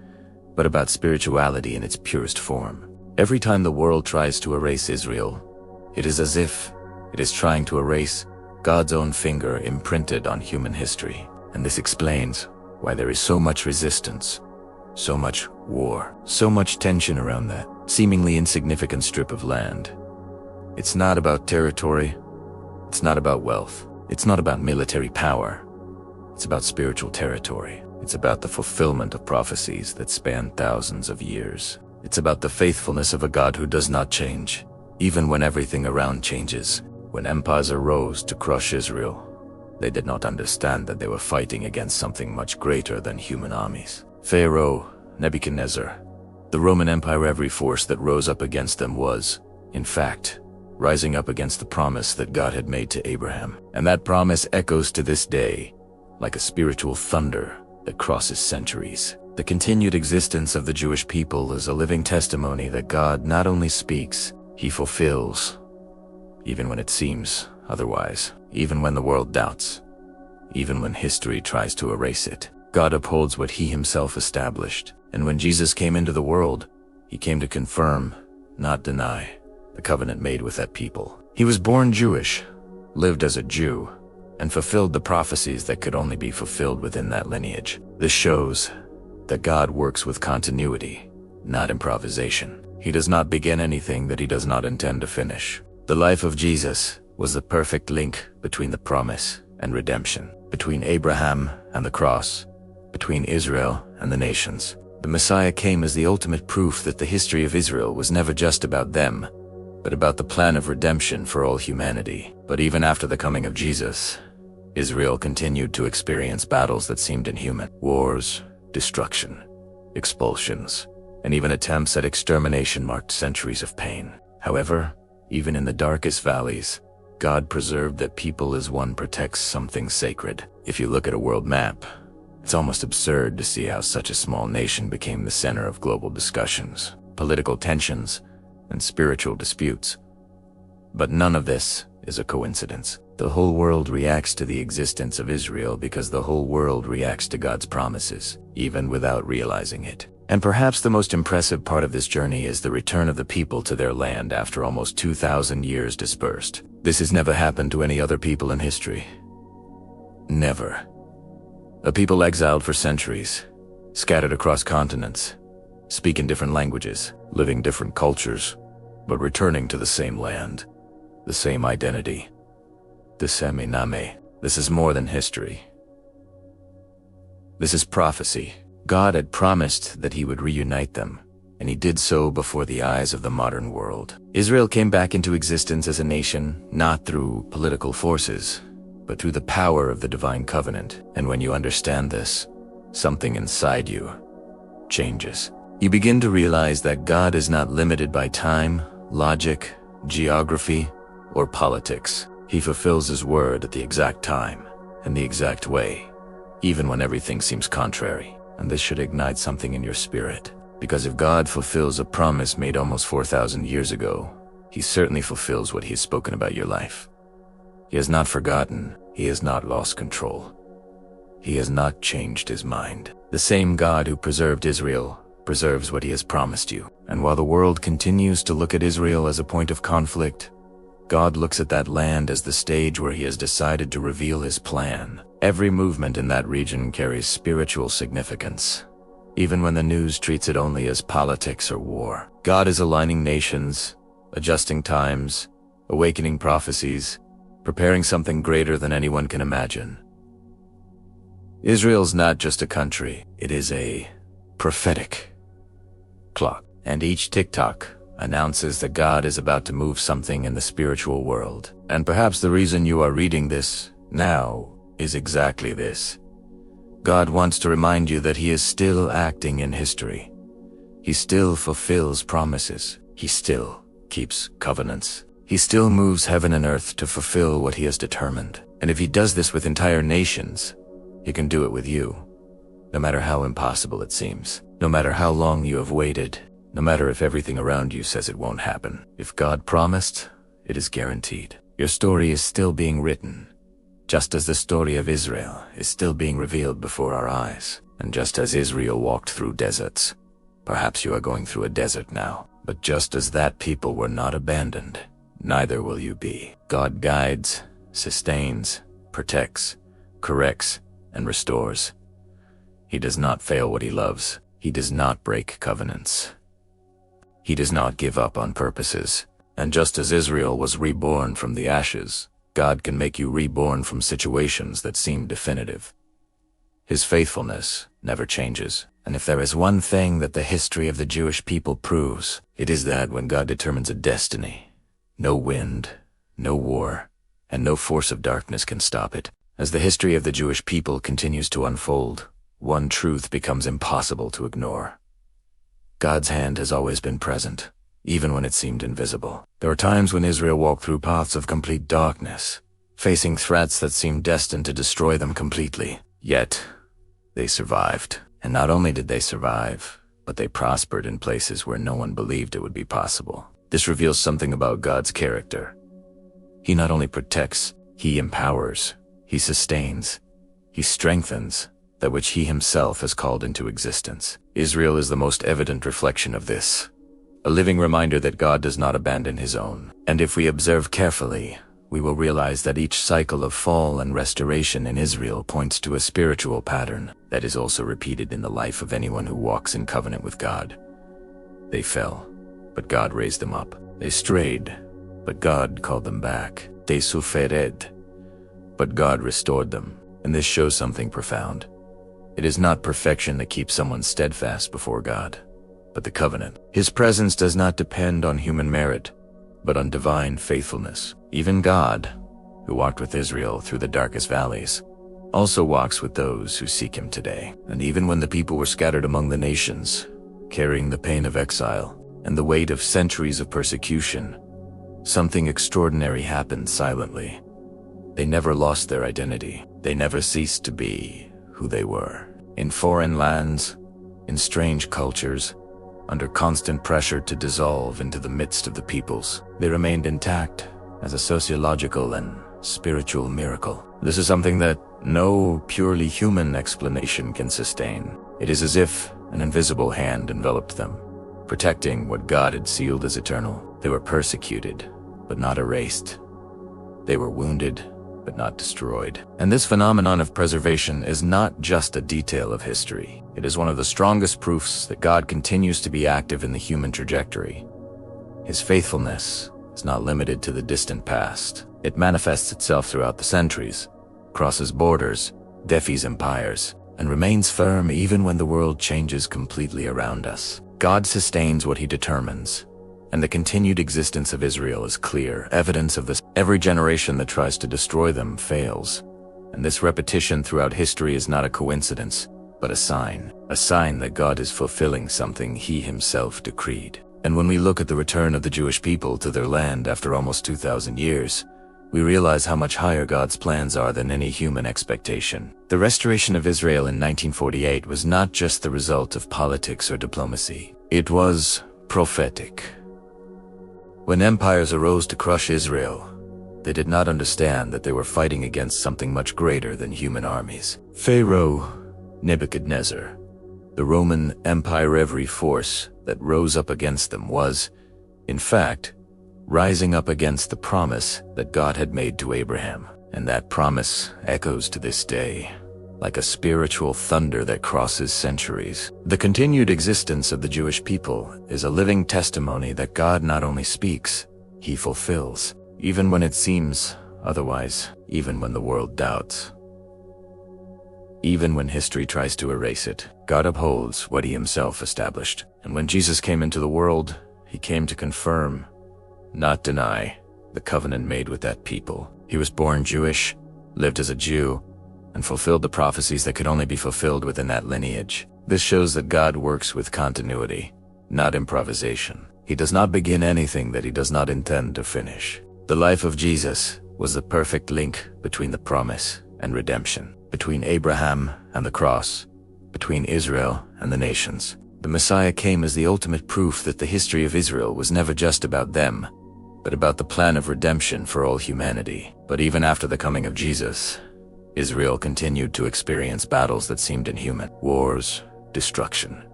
but about spirituality in its purest form. Every time the world tries to erase Israel, it is as if it is trying to erase God's own finger imprinted on human history. And this explains why there is so much resistance, so much war, so much tension around that. seemingly insignificant strip of land. It's not about territory. It's not about wealth. It's not about military power. It's about spiritual territory. It's about the fulfillment of prophecies that span thousands of years. It's about the faithfulness of a God who does not change, even when everything around changes. When empires arose to crush Israel, they did not understand that they were fighting against something much greater than human armies. Pharaoh, Nebuchadnezzar, the Roman Empire, every force that rose up against them was, in fact, rising up against the promise that God had made to Abraham. And that promise echoes to this day, like a spiritual thunder that crosses centuries. The continued existence of the Jewish people is a living testimony that God not only speaks, He fulfills, even when it seems otherwise, even when the world doubts, even when history tries to erase it. God upholds what He Himself established. And when Jesus came into the world, He came to confirm, not deny, the covenant made with that people. He was born Jewish, lived as a Jew, and fulfilled the prophecies that could only be fulfilled within that lineage. This shows that God works with continuity, not improvisation. He does not begin anything that He does not intend to finish. The life of Jesus was the perfect link between the promise and redemption, between Abraham and the cross, between Israel and the nations. The Messiah came as the ultimate proof that the history of Israel was never just about them, but about the plan of redemption for all humanity. But even after the coming of Jesus, Israel continued to experience battles that seemed inhuman. Wars, destruction, expulsions, and even attempts at extermination marked centuries of pain. However, even in the darkest valleys, God preserved that people as one protects something sacred. If you look at a world map, it's almost absurd to see how such a small nation became the center of global discussions, political tensions, and spiritual disputes. But none of this is a coincidence. The whole world reacts to the existence of Israel because the whole world reacts to God's promises, even without realizing it. And perhaps the most impressive part of this journey is the return of the people to their land after almost 2,000 years dispersed. This has never happened to any other people in history. Never. A people exiled for centuries, scattered across continents, speaking different languages, living different cultures, but returning to the same land, the same identity, the same name. This is more than history. This is prophecy. God had promised that He would reunite them, and He did so before the eyes of the modern world. Israel came back into existence as a nation, not through political forces, but through the power of the divine covenant. And when you understand this, something inside you changes. You begin to realize that God is not limited by time, logic, geography, or politics. He fulfills His word at the exact time and the exact way, even when everything seems contrary. And this should ignite something in your spirit. Because if God fulfills a promise made almost 4,000 years ago, He certainly fulfills what He has spoken about your life. He has not forgotten. He has not lost control. He has not changed His mind. The same God who preserved Israel preserves what He has promised you. And while the world continues to look at Israel as a point of conflict, God looks at that land as the stage where He has decided to reveal His plan. Every movement in that region carries spiritual significance, even when the news treats it only as politics or war. God is aligning nations, adjusting times, awakening prophecies, preparing something greater than anyone can imagine. Israel's not just a country, it is a prophetic clock. And each tick-tock announces that God is about to move something in the spiritual world. And perhaps the reason you are reading this now is exactly this. God wants to remind you that He is still acting in history. He still fulfills promises. He still keeps covenants. He still moves heaven and earth to fulfill what He has determined. And if He does this with entire nations, He can do it with you, no matter how impossible it seems, no matter how long you have waited, no matter if everything around you says it won't happen. If God promised, it is guaranteed. Your story is still being written, just as the story of Israel is still being revealed before our eyes. And just as Israel walked through deserts, perhaps you are going through a desert now. But just as that people were not abandoned, neither will you be. God guides, sustains, protects, corrects, and restores. He does not fail what He loves. He does not break covenants. He does not give up on purposes. And just as Israel was reborn from the ashes, God can make you reborn from situations that seem definitive. His faithfulness never changes. And if there is one thing that the history of the Jewish people proves, it is that when God determines a destiny, no wind, no war, and no force of darkness can stop it. As the history of the Jewish people continues to unfold, one truth becomes impossible to ignore. God's hand has always been present, even when it seemed invisible. There were times when Israel walked through paths of complete darkness, facing threats that seemed destined to destroy them completely. Yet, they survived. And not only did they survive, but they prospered in places where no one believed it would be possible. This reveals something about God's character. He not only protects, he empowers, he sustains, he strengthens that which he himself has called into existence. Israel is the most evident reflection of this, a living reminder that God does not abandon his own. And if we observe carefully, we will realize that each cycle of fall and restoration in Israel points to a spiritual pattern that is also repeated in the life of anyone who walks in covenant with God. They fell, but God raised them up. They strayed, but God called them back. They suffered, but God restored them. And this shows something profound. It is not perfection that keeps someone steadfast before God, but the covenant. His presence does not depend on human merit, but on divine faithfulness. Even God, who walked with Israel through the darkest valleys, also walks with those who seek him today. And even when the people were scattered among the nations, carrying the pain of exile and the weight of centuries of persecution, something extraordinary happened silently. They never lost their identity. They never ceased to be who they were. In foreign lands, in strange cultures, under constant pressure to dissolve into the midst of the peoples, they remained intact as a sociological and spiritual miracle. This is something that no purely human explanation can sustain. It is as if an invisible hand enveloped them, protecting what God had sealed as eternal. They were persecuted, but not erased. They were wounded, but not destroyed. And this phenomenon of preservation is not just a detail of history. It is one of the strongest proofs that God continues to be active in the human trajectory. His faithfulness is not limited to the distant past. It manifests itself throughout the centuries, crosses borders, defies empires, and remains firm even when the world changes completely around us. God sustains what he determines, and the continued existence of Israel is clear evidence of this. Every generation that tries to destroy them fails, and this repetition throughout history is not a coincidence, but a sign that God is fulfilling something he himself decreed. And when we look at the return of the Jewish people to their land after almost 2,000 years, we realize how much higher God's plans are than any human expectation. The restoration of Israel in 1948 was not just the result of politics or diplomacy. It was prophetic. When empires arose to crush Israel, they did not understand that they were fighting against something much greater than human armies. Pharaoh Nebuchadnezzar, the Roman Empire, every force that rose up against them was, in fact, rising up against the promise that God had made to Abraham. And that promise echoes to this day, like a spiritual thunder that crosses centuries. The continued existence of the Jewish people is a living testimony that God not only speaks, he fulfills, even when it seems otherwise, even when the world doubts. Even when history tries to erase it, God upholds what he himself established. And when Jesus came into the world, he came to confirm, not deny, the covenant made with that people. He was born Jewish, lived as a Jew, and fulfilled the prophecies that could only be fulfilled within that lineage. This shows that God works with continuity, not improvisation. He does not begin anything that he does not intend to finish. The life of Jesus was the perfect link between the promise and redemption, between Abraham and the cross, between Israel and the nations. The Messiah came as the ultimate proof that the history of Israel was never just about them, but about the plan of redemption for all humanity. But even after the coming of Jesus, Israel continued to experience battles that seemed inhuman. Wars, destruction,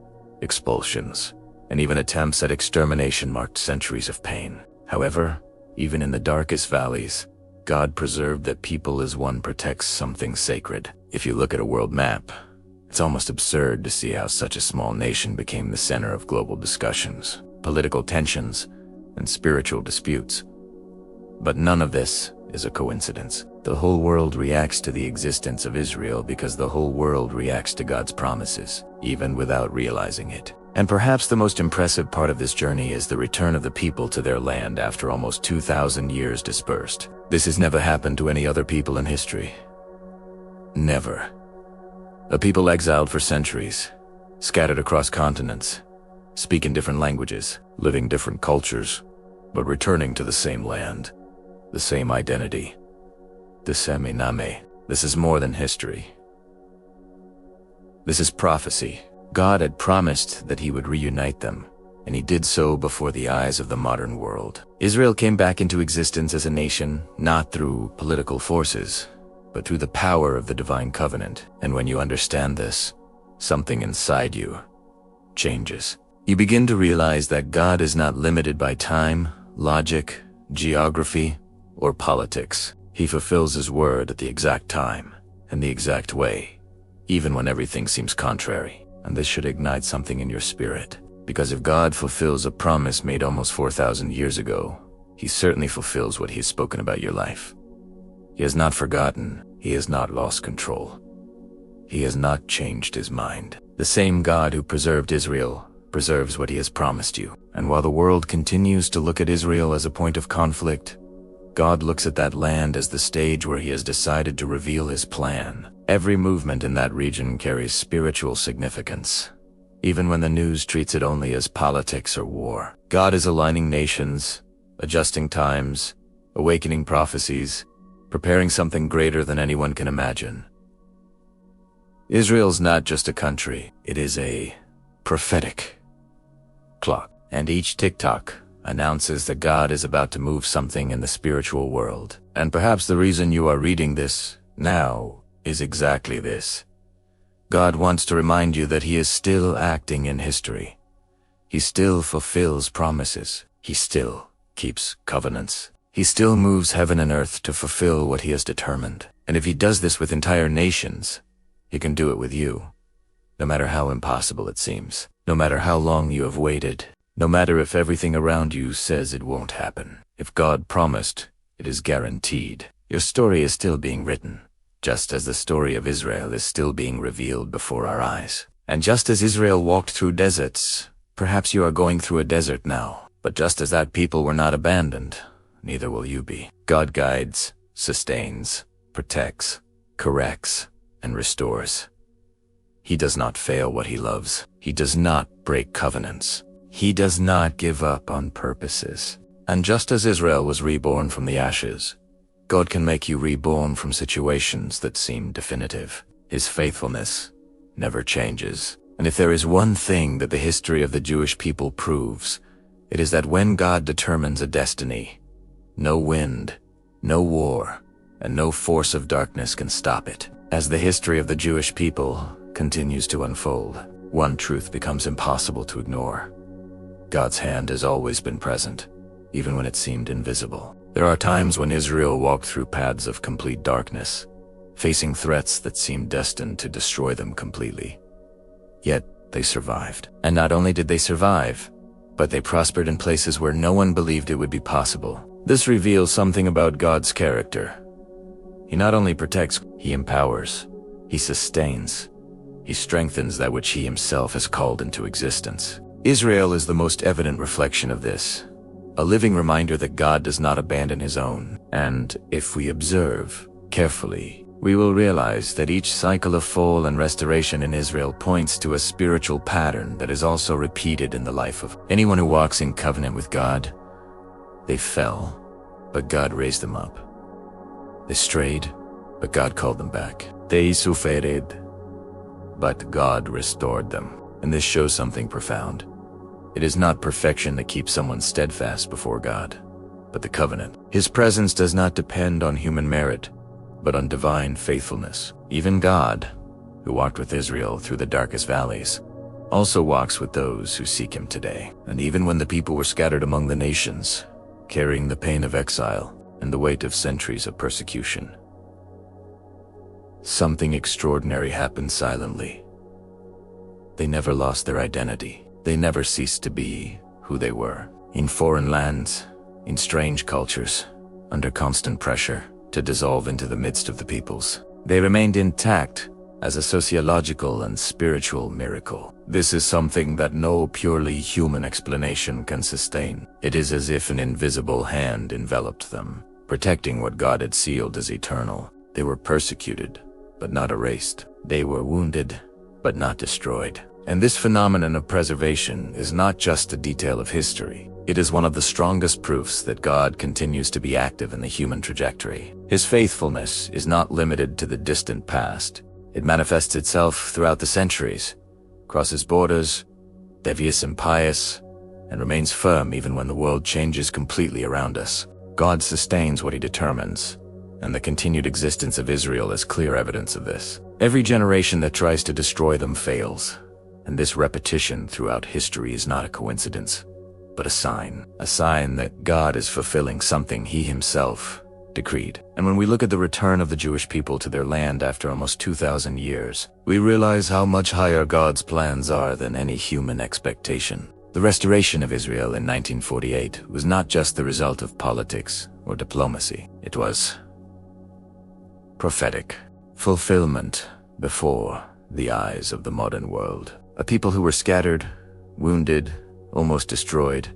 expulsions, and even attempts at extermination marked centuries of pain. However, even in the darkest valleys, God preserved that people as one protects something sacred. If you look at a world map, it's almost absurd to see how such a small nation became the center of global discussions. political tensions, and spiritual disputes. But none of this is a coincidence. The whole world reacts to the existence of Israel because the whole world reacts to God's promises, even without realizing it. And perhaps the most impressive part of this journey is the return of the people to their land after almost 2,000 years dispersed. This has never happened to any other people in history. Never. A people exiled for centuries, scattered across continents, speaking different languages, living different cultures, but returning to the same land, the same identity, the same name. This is more than history. This is prophecy. God had promised that he would reunite them, and he did so before the eyes of the modern world. Israel came back into existence as a nation, not through political forces, but through the power of the divine covenant. And when you understand this, something inside you changes. You begin to realize that God is not limited by time, logic, geography, or politics. He fulfills his word at the exact time and the exact way, even when everything seems contrary. And this should ignite something in your spirit. Because if God fulfills a promise made almost 4,000 years ago, he certainly fulfills what he has spoken about your life. He has not forgotten. He has not lost control. He has not changed his mind. The same God who preserved Israel preserves what he has promised you. And while the world continues to look at Israel as a point of conflict, God looks at that land as the stage where he has decided to reveal his plan. Every movement in that region carries spiritual significance, even when the news treats it only as politics or war. God is aligning nations, adjusting times, awakening prophecies, preparing something greater than anyone can imagine. Israel's not just a country, it is a prophetic clock. And each tick-tock announces that God is about to move something in the spiritual world. And perhaps the reason you are reading this now is exactly this. God wants to remind you that he is still acting in history. He still fulfills promises. He still keeps covenants. He still moves heaven and earth to fulfill what he has determined. And if he does this with entire nations, he can do it with you, no matter how impossible it seems, no matter how long you have waited, no matter if everything around you says it won't happen. If God promised, it is guaranteed. Your story is still being written, just as the story of Israel is still being revealed before our eyes. And just as Israel walked through deserts, perhaps you are going through a desert now. But just as that people were not abandoned, neither will you be. God guides, sustains, protects, corrects, and restores. He does not fail what he loves. He does not break covenants. He does not give up on purposes. And just as Israel was reborn from the ashes, God can make you reborn from situations that seem definitive. His faithfulness never changes. And if there is one thing that the history of the Jewish people proves, it is that when God determines a destiny, no wind, no war, and no force of darkness can stop it. As the history of the Jewish people continues to unfold, one truth becomes impossible to ignore. God's hand has always been present, even when it seemed invisible. There are times when Israel walked through paths of complete darkness, facing threats that seemed destined to destroy them completely. Yet, they survived. And not only did they survive, but they prospered in places where no one believed it would be possible. This reveals something about God's character. He not only protects, he empowers, he sustains, he strengthens that which he himself has called into existence. Israel is the most evident reflection of this, a living reminder that God does not abandon his own. And if we observe carefully, we will realize that each cycle of fall and restoration in Israel points to a spiritual pattern that is also repeated in the life of anyone who walks in covenant with God. They fell, but God raised them up. They strayed, but God called them back. They suffered, but God restored them. And this shows something profound. It is not perfection that keeps someone steadfast before God, but the covenant. His presence does not depend on human merit, but on divine faithfulness. Even God, who walked with Israel through the darkest valleys, also walks with those who seek him today. And even when the people were scattered among the nations, carrying the pain of exile and the weight of centuries of persecution, something extraordinary happened silently. They never lost their identity. They never ceased to be who they were. In foreign lands, in strange cultures, under constant pressure to dissolve into the midst of the peoples, they remained intact as a sociological and spiritual miracle. This is something that no purely human explanation can sustain. It is as if an invisible hand enveloped them, protecting what God had sealed as eternal. They were persecuted, but not erased. They were wounded, but not destroyed. And this phenomenon of preservation is not just a detail of history. It is one of the strongest proofs that God continues to be active in the human trajectory. His faithfulness is not limited to the distant past. It manifests itself throughout the centuries, crosses borders, devious and pious, and remains firm even when the world changes completely around us. God sustains what he determines, and the continued existence of Israel is clear evidence of this. Every generation that tries to destroy them fails, and this repetition throughout history is not a coincidence, but a sign that God is fulfilling something he himself decreed. And when we look at the return of the Jewish people to their land after almost 2,000 years, we realize how much higher God's plans are than any human expectation. The restoration of Israel in 1948 was not just the result of politics or diplomacy. It was prophetic fulfillment before the eyes of the modern world. A people who were scattered, wounded, almost destroyed,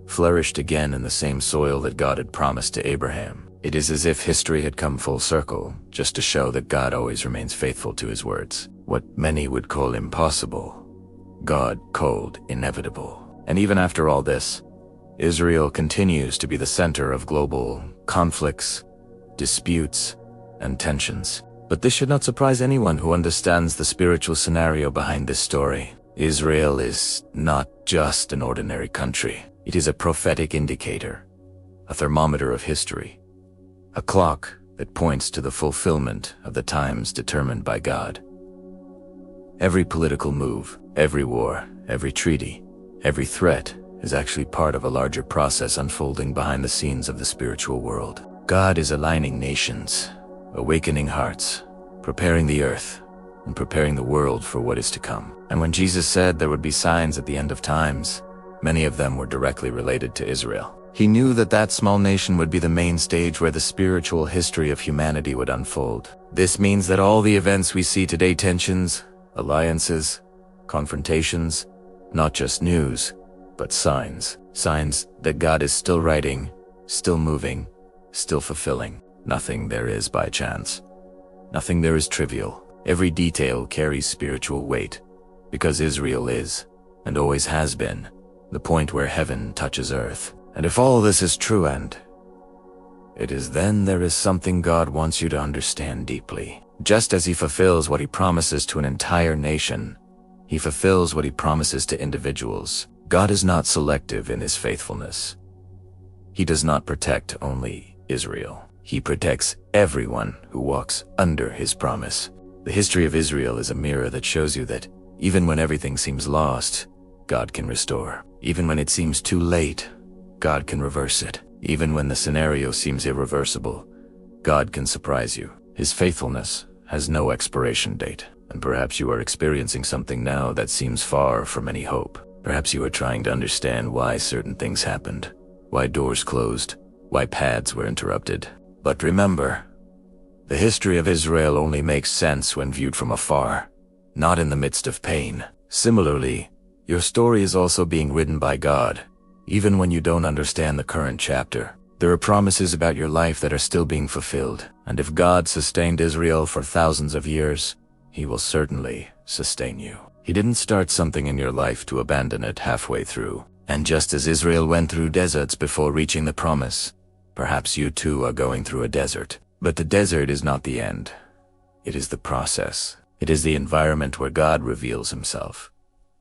flourished again in the same soil that God had promised to Abraham. It is as if history had come full circle, just to show that God always remains faithful to his words. What many would call impossible, God called inevitable. And even after all this, Israel continues to be the center of global conflicts, disputes, and tensions. But this should not surprise anyone who understands the spiritual scenario behind this story. Israel is not just an ordinary country. It is a prophetic indicator, a thermometer of history, a clock that points to the fulfillment of the times determined by God. Every political move, every war, every treaty, every threat is actually part of a larger process unfolding behind the scenes of the spiritual world. God is aligning nations, awakening hearts, preparing the earth, and preparing the world for what is to come. And when Jesus said there would be signs at the end of times, many of them were directly related to Israel. He knew that that small nation would be the main stage where the spiritual history of humanity would unfold. This means that all the events we see today, tensions, alliances, confrontations, not just news, but signs. Signs that God is still writing, still moving, still fulfilling. Nothing there is by chance. Nothing there is trivial. Every detail carries spiritual weight, because Israel is, and always has been, the point where heaven touches earth. And if all this is true, and it is, then there is something God wants you to understand deeply. Just as he fulfills what he promises to an entire nation, he fulfills what he promises to individuals. God is not selective in his faithfulness. He does not protect only Israel. He protects everyone who walks under his promise. The history of Israel is a mirror that shows you that even when everything seems lost, God can restore. Even when it seems too late, God can reverse it. Even when the scenario seems irreversible, God can surprise you. His faithfulness has no expiration date. And perhaps you are experiencing something now that seems far from any hope. Perhaps you are trying to understand why certain things happened, why doors closed, why paths were interrupted. But remember, the history of Israel only makes sense when viewed from afar, not in the midst of pain. Similarly, your story is also being written by God. Even when you don't understand the current chapter, there are promises about your life that are still being fulfilled. And if God sustained Israel for thousands of years, he will certainly sustain you. He didn't start something in your life to abandon it halfway through. And just as Israel went through deserts before reaching the promise, perhaps you too are going through a desert. But the desert is not the end. It is the process. It is the environment where God reveals himself,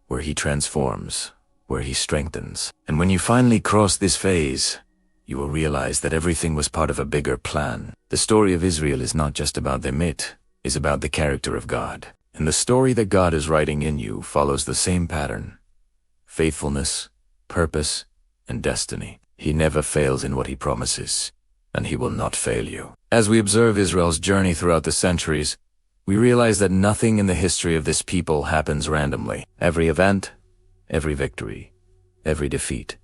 where he transforms, where he strengthens. And when you finally cross this phase, you will realize that everything was part of a bigger plan. The story of Israel is not just about the myth, it's about the character of God. And the story that God is writing in you follows the same pattern: faithfulness, purpose, and destiny. He never fails in what he promises, and he will not fail you. As we observe Israel's journey throughout the centuries, we realize that nothing in the history of this people happens randomly. Every event, every victory, every defeat,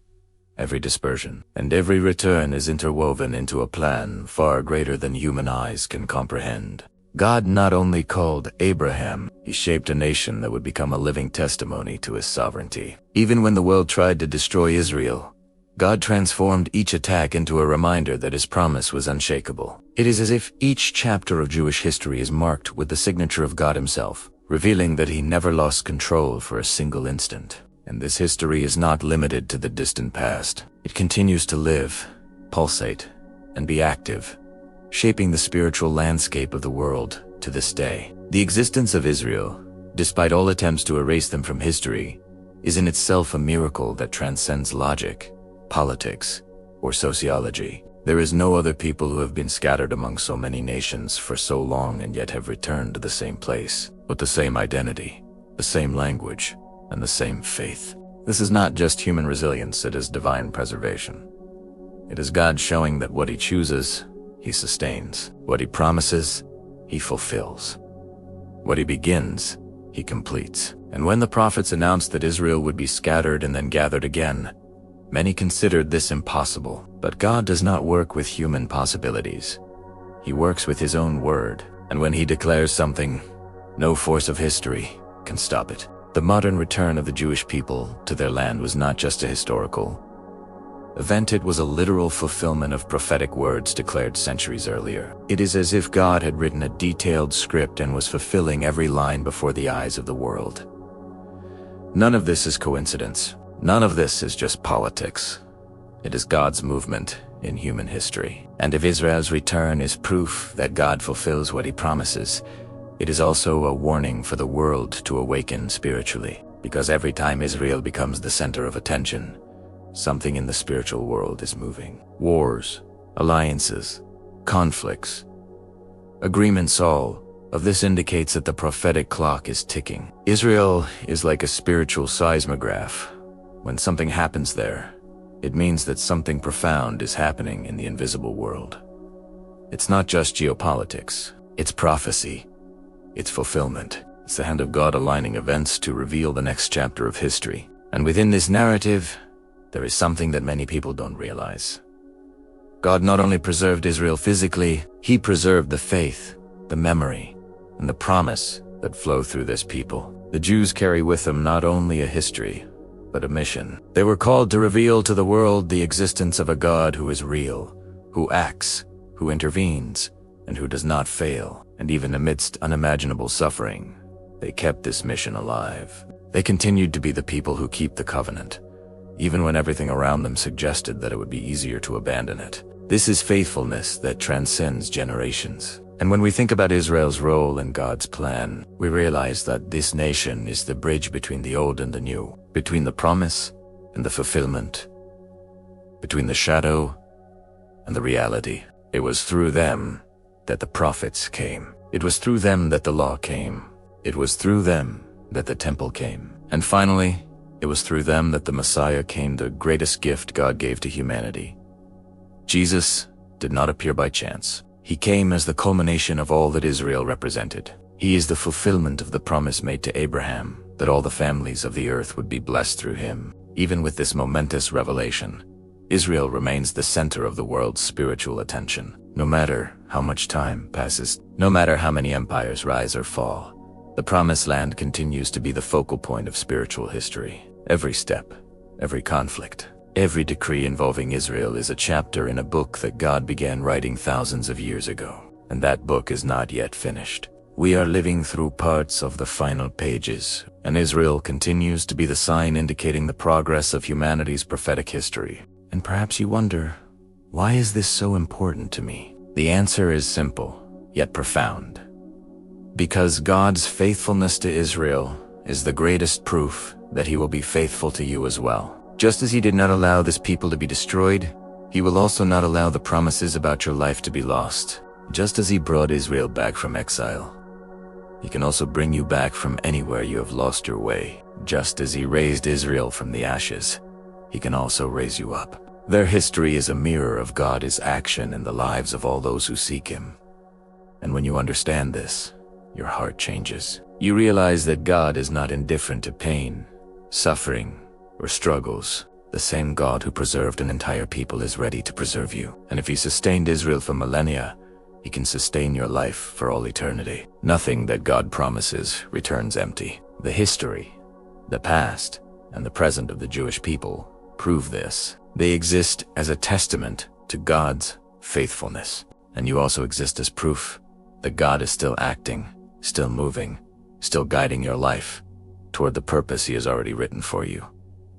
every dispersion, and every return is interwoven into a plan far greater than human eyes can comprehend. God not only called Abraham, he shaped a nation that would become a living testimony to his sovereignty. Even when the world tried to destroy Israel, God transformed each attack into a reminder that his promise was unshakable. It is as if each chapter of Jewish history is marked with the signature of God himself, revealing that he never lost control for a single instant. And this history is not limited to the distant past. It continues to live, pulsate, and be active, shaping the spiritual landscape of the world to this day. The existence of Israel, despite all attempts to erase them from history, is in itself a miracle that transcends logic, politics, or sociology. There is no other people who have been scattered among so many nations for so long and yet have returned to the same place, with the same identity, the same language, and the same faith. This is not just human resilience, it is divine preservation. It is God showing that what he chooses, he sustains. What he promises, he fulfills. What he begins, he completes. And when the prophets announced that Israel would be scattered and then gathered again, many considered this impossible. But God does not work with human possibilities. He works with his own word. And when he declares something, no force of history can stop it. The modern return of the Jewish people to their land was not just a historical event, it was a literal fulfillment of prophetic words declared centuries earlier. It is as if God had written a detailed script and was fulfilling every line before the eyes of the world. None of this is coincidence. None of this is just politics. It is God's movement in human history. And if Israel's return is proof that God fulfills what he promises, it is also a warning for the world to awaken spiritually. Because every time Israel becomes the center of attention, something in the spiritual world is moving. Wars, alliances, conflicts, agreements, all of this indicates that the prophetic clock is ticking. Israel is like a spiritual seismograph. When something happens there, it means that something profound is happening in the invisible world. It's not just geopolitics, it's prophecy, it's fulfillment. It's the hand of God aligning events to reveal the next chapter of history. And within this narrative, there is something that many people don't realize. God not only preserved Israel physically, he preserved the faith, the memory, and the promise that flow through this people. The Jews carry with them not only a history, but a mission. They were called to reveal to the world the existence of a God who is real, who acts, who intervenes, and who does not fail. And even amidst unimaginable suffering, they kept this mission alive. They continued to be the people who keep the covenant, even when everything around them suggested that it would be easier to abandon it. This is faithfulness that transcends generations. And when we think about Israel's role in God's plan, we realize that this nation is the bridge between the old and the new, between the promise and the fulfillment, between the shadow and the reality. It was through them that the prophets came. It was through them that the law came. It was through them that the temple came. And finally, it was through them that the Messiah came, the greatest gift God gave to humanity. Jesus did not appear by chance. He came as the culmination of all that Israel represented. He is the fulfillment of the promise made to Abraham, that all the families of the earth would be blessed through him. Even with this momentous revelation, Israel remains the center of the world's spiritual attention. No matter how much time passes, no matter how many empires rise or fall, the Promised Land continues to be the focal point of spiritual history. Every step, every conflict, every decree involving Israel is a chapter in a book that God began writing thousands of years ago. And that book is not yet finished. We are living through parts of the final pages, and Israel continues to be the sign indicating the progress of humanity's prophetic history. And perhaps you wonder, why is this so important to me? The answer is simple, yet profound. Because God's faithfulness to Israel is the greatest proof that he will be faithful to you as well. Just as he did not allow this people to be destroyed, he will also not allow the promises about your life to be lost. Just as he brought Israel back from exile, he can also bring you back from anywhere you have lost your way. Just as he raised Israel from the ashes, he can also raise you up. Their history is a mirror of God's action in the lives of all those who seek him. And when you understand this, your heart changes. You realize that God is not indifferent to pain, suffering, or struggles. The same God who preserved an entire people is ready to preserve you. And if he sustained Israel for millennia, he can sustain your life for all eternity. Nothing that God promises returns empty. The history, the past, and the present of the Jewish people prove this. They exist as a testament to God's faithfulness. And you also exist as proof that God is still acting, still moving, still guiding your life toward the purpose he has already written for you.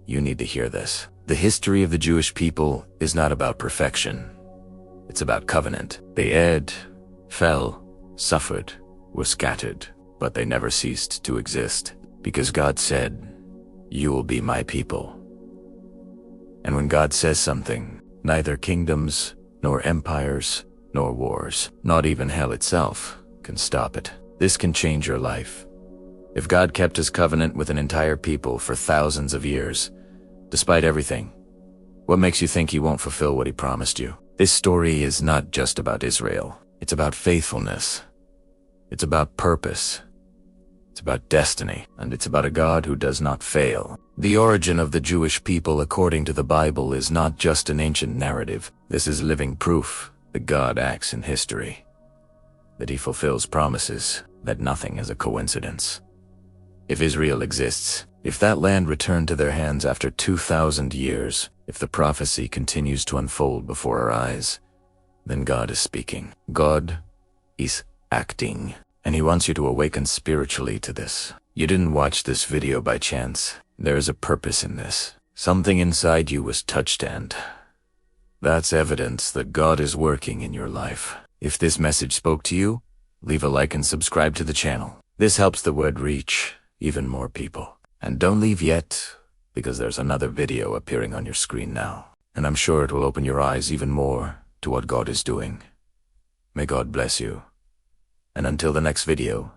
You need to hear this. The history of the Jewish people is not about perfection. It's about covenant. They erred, fell, suffered, were scattered, but they never ceased to exist because God said, "You will be my people." And when God says something, neither kingdoms, nor empires, nor wars, not even hell itself, can stop it. This can change your life. If God kept his covenant with an entire people for thousands of years, despite everything, what makes you think he won't fulfill what he promised you? This story is not just about Israel. It's about faithfulness. It's about purpose. It's about destiny. And it's about a God who does not fail. The origin of the Jewish people according to the Bible is not just an ancient narrative. This is living proof that God acts in history, that he fulfills promises, that nothing is a coincidence. If Israel exists, if that land returned to their hands after 2,000 years, if the prophecy continues to unfold before our eyes, then God is speaking. God is acting. And he wants you to awaken spiritually to this. You didn't watch this video by chance. There is a purpose in this. Something inside you was touched, and that's evidence that God is working in your life. If this message spoke to you, leave a like and subscribe to the channel. This helps the word reach even more people. And don't leave yet, because there's another video appearing on your screen now. And I'm sure it will open your eyes even more to what God is doing. May God bless you. And until the next video,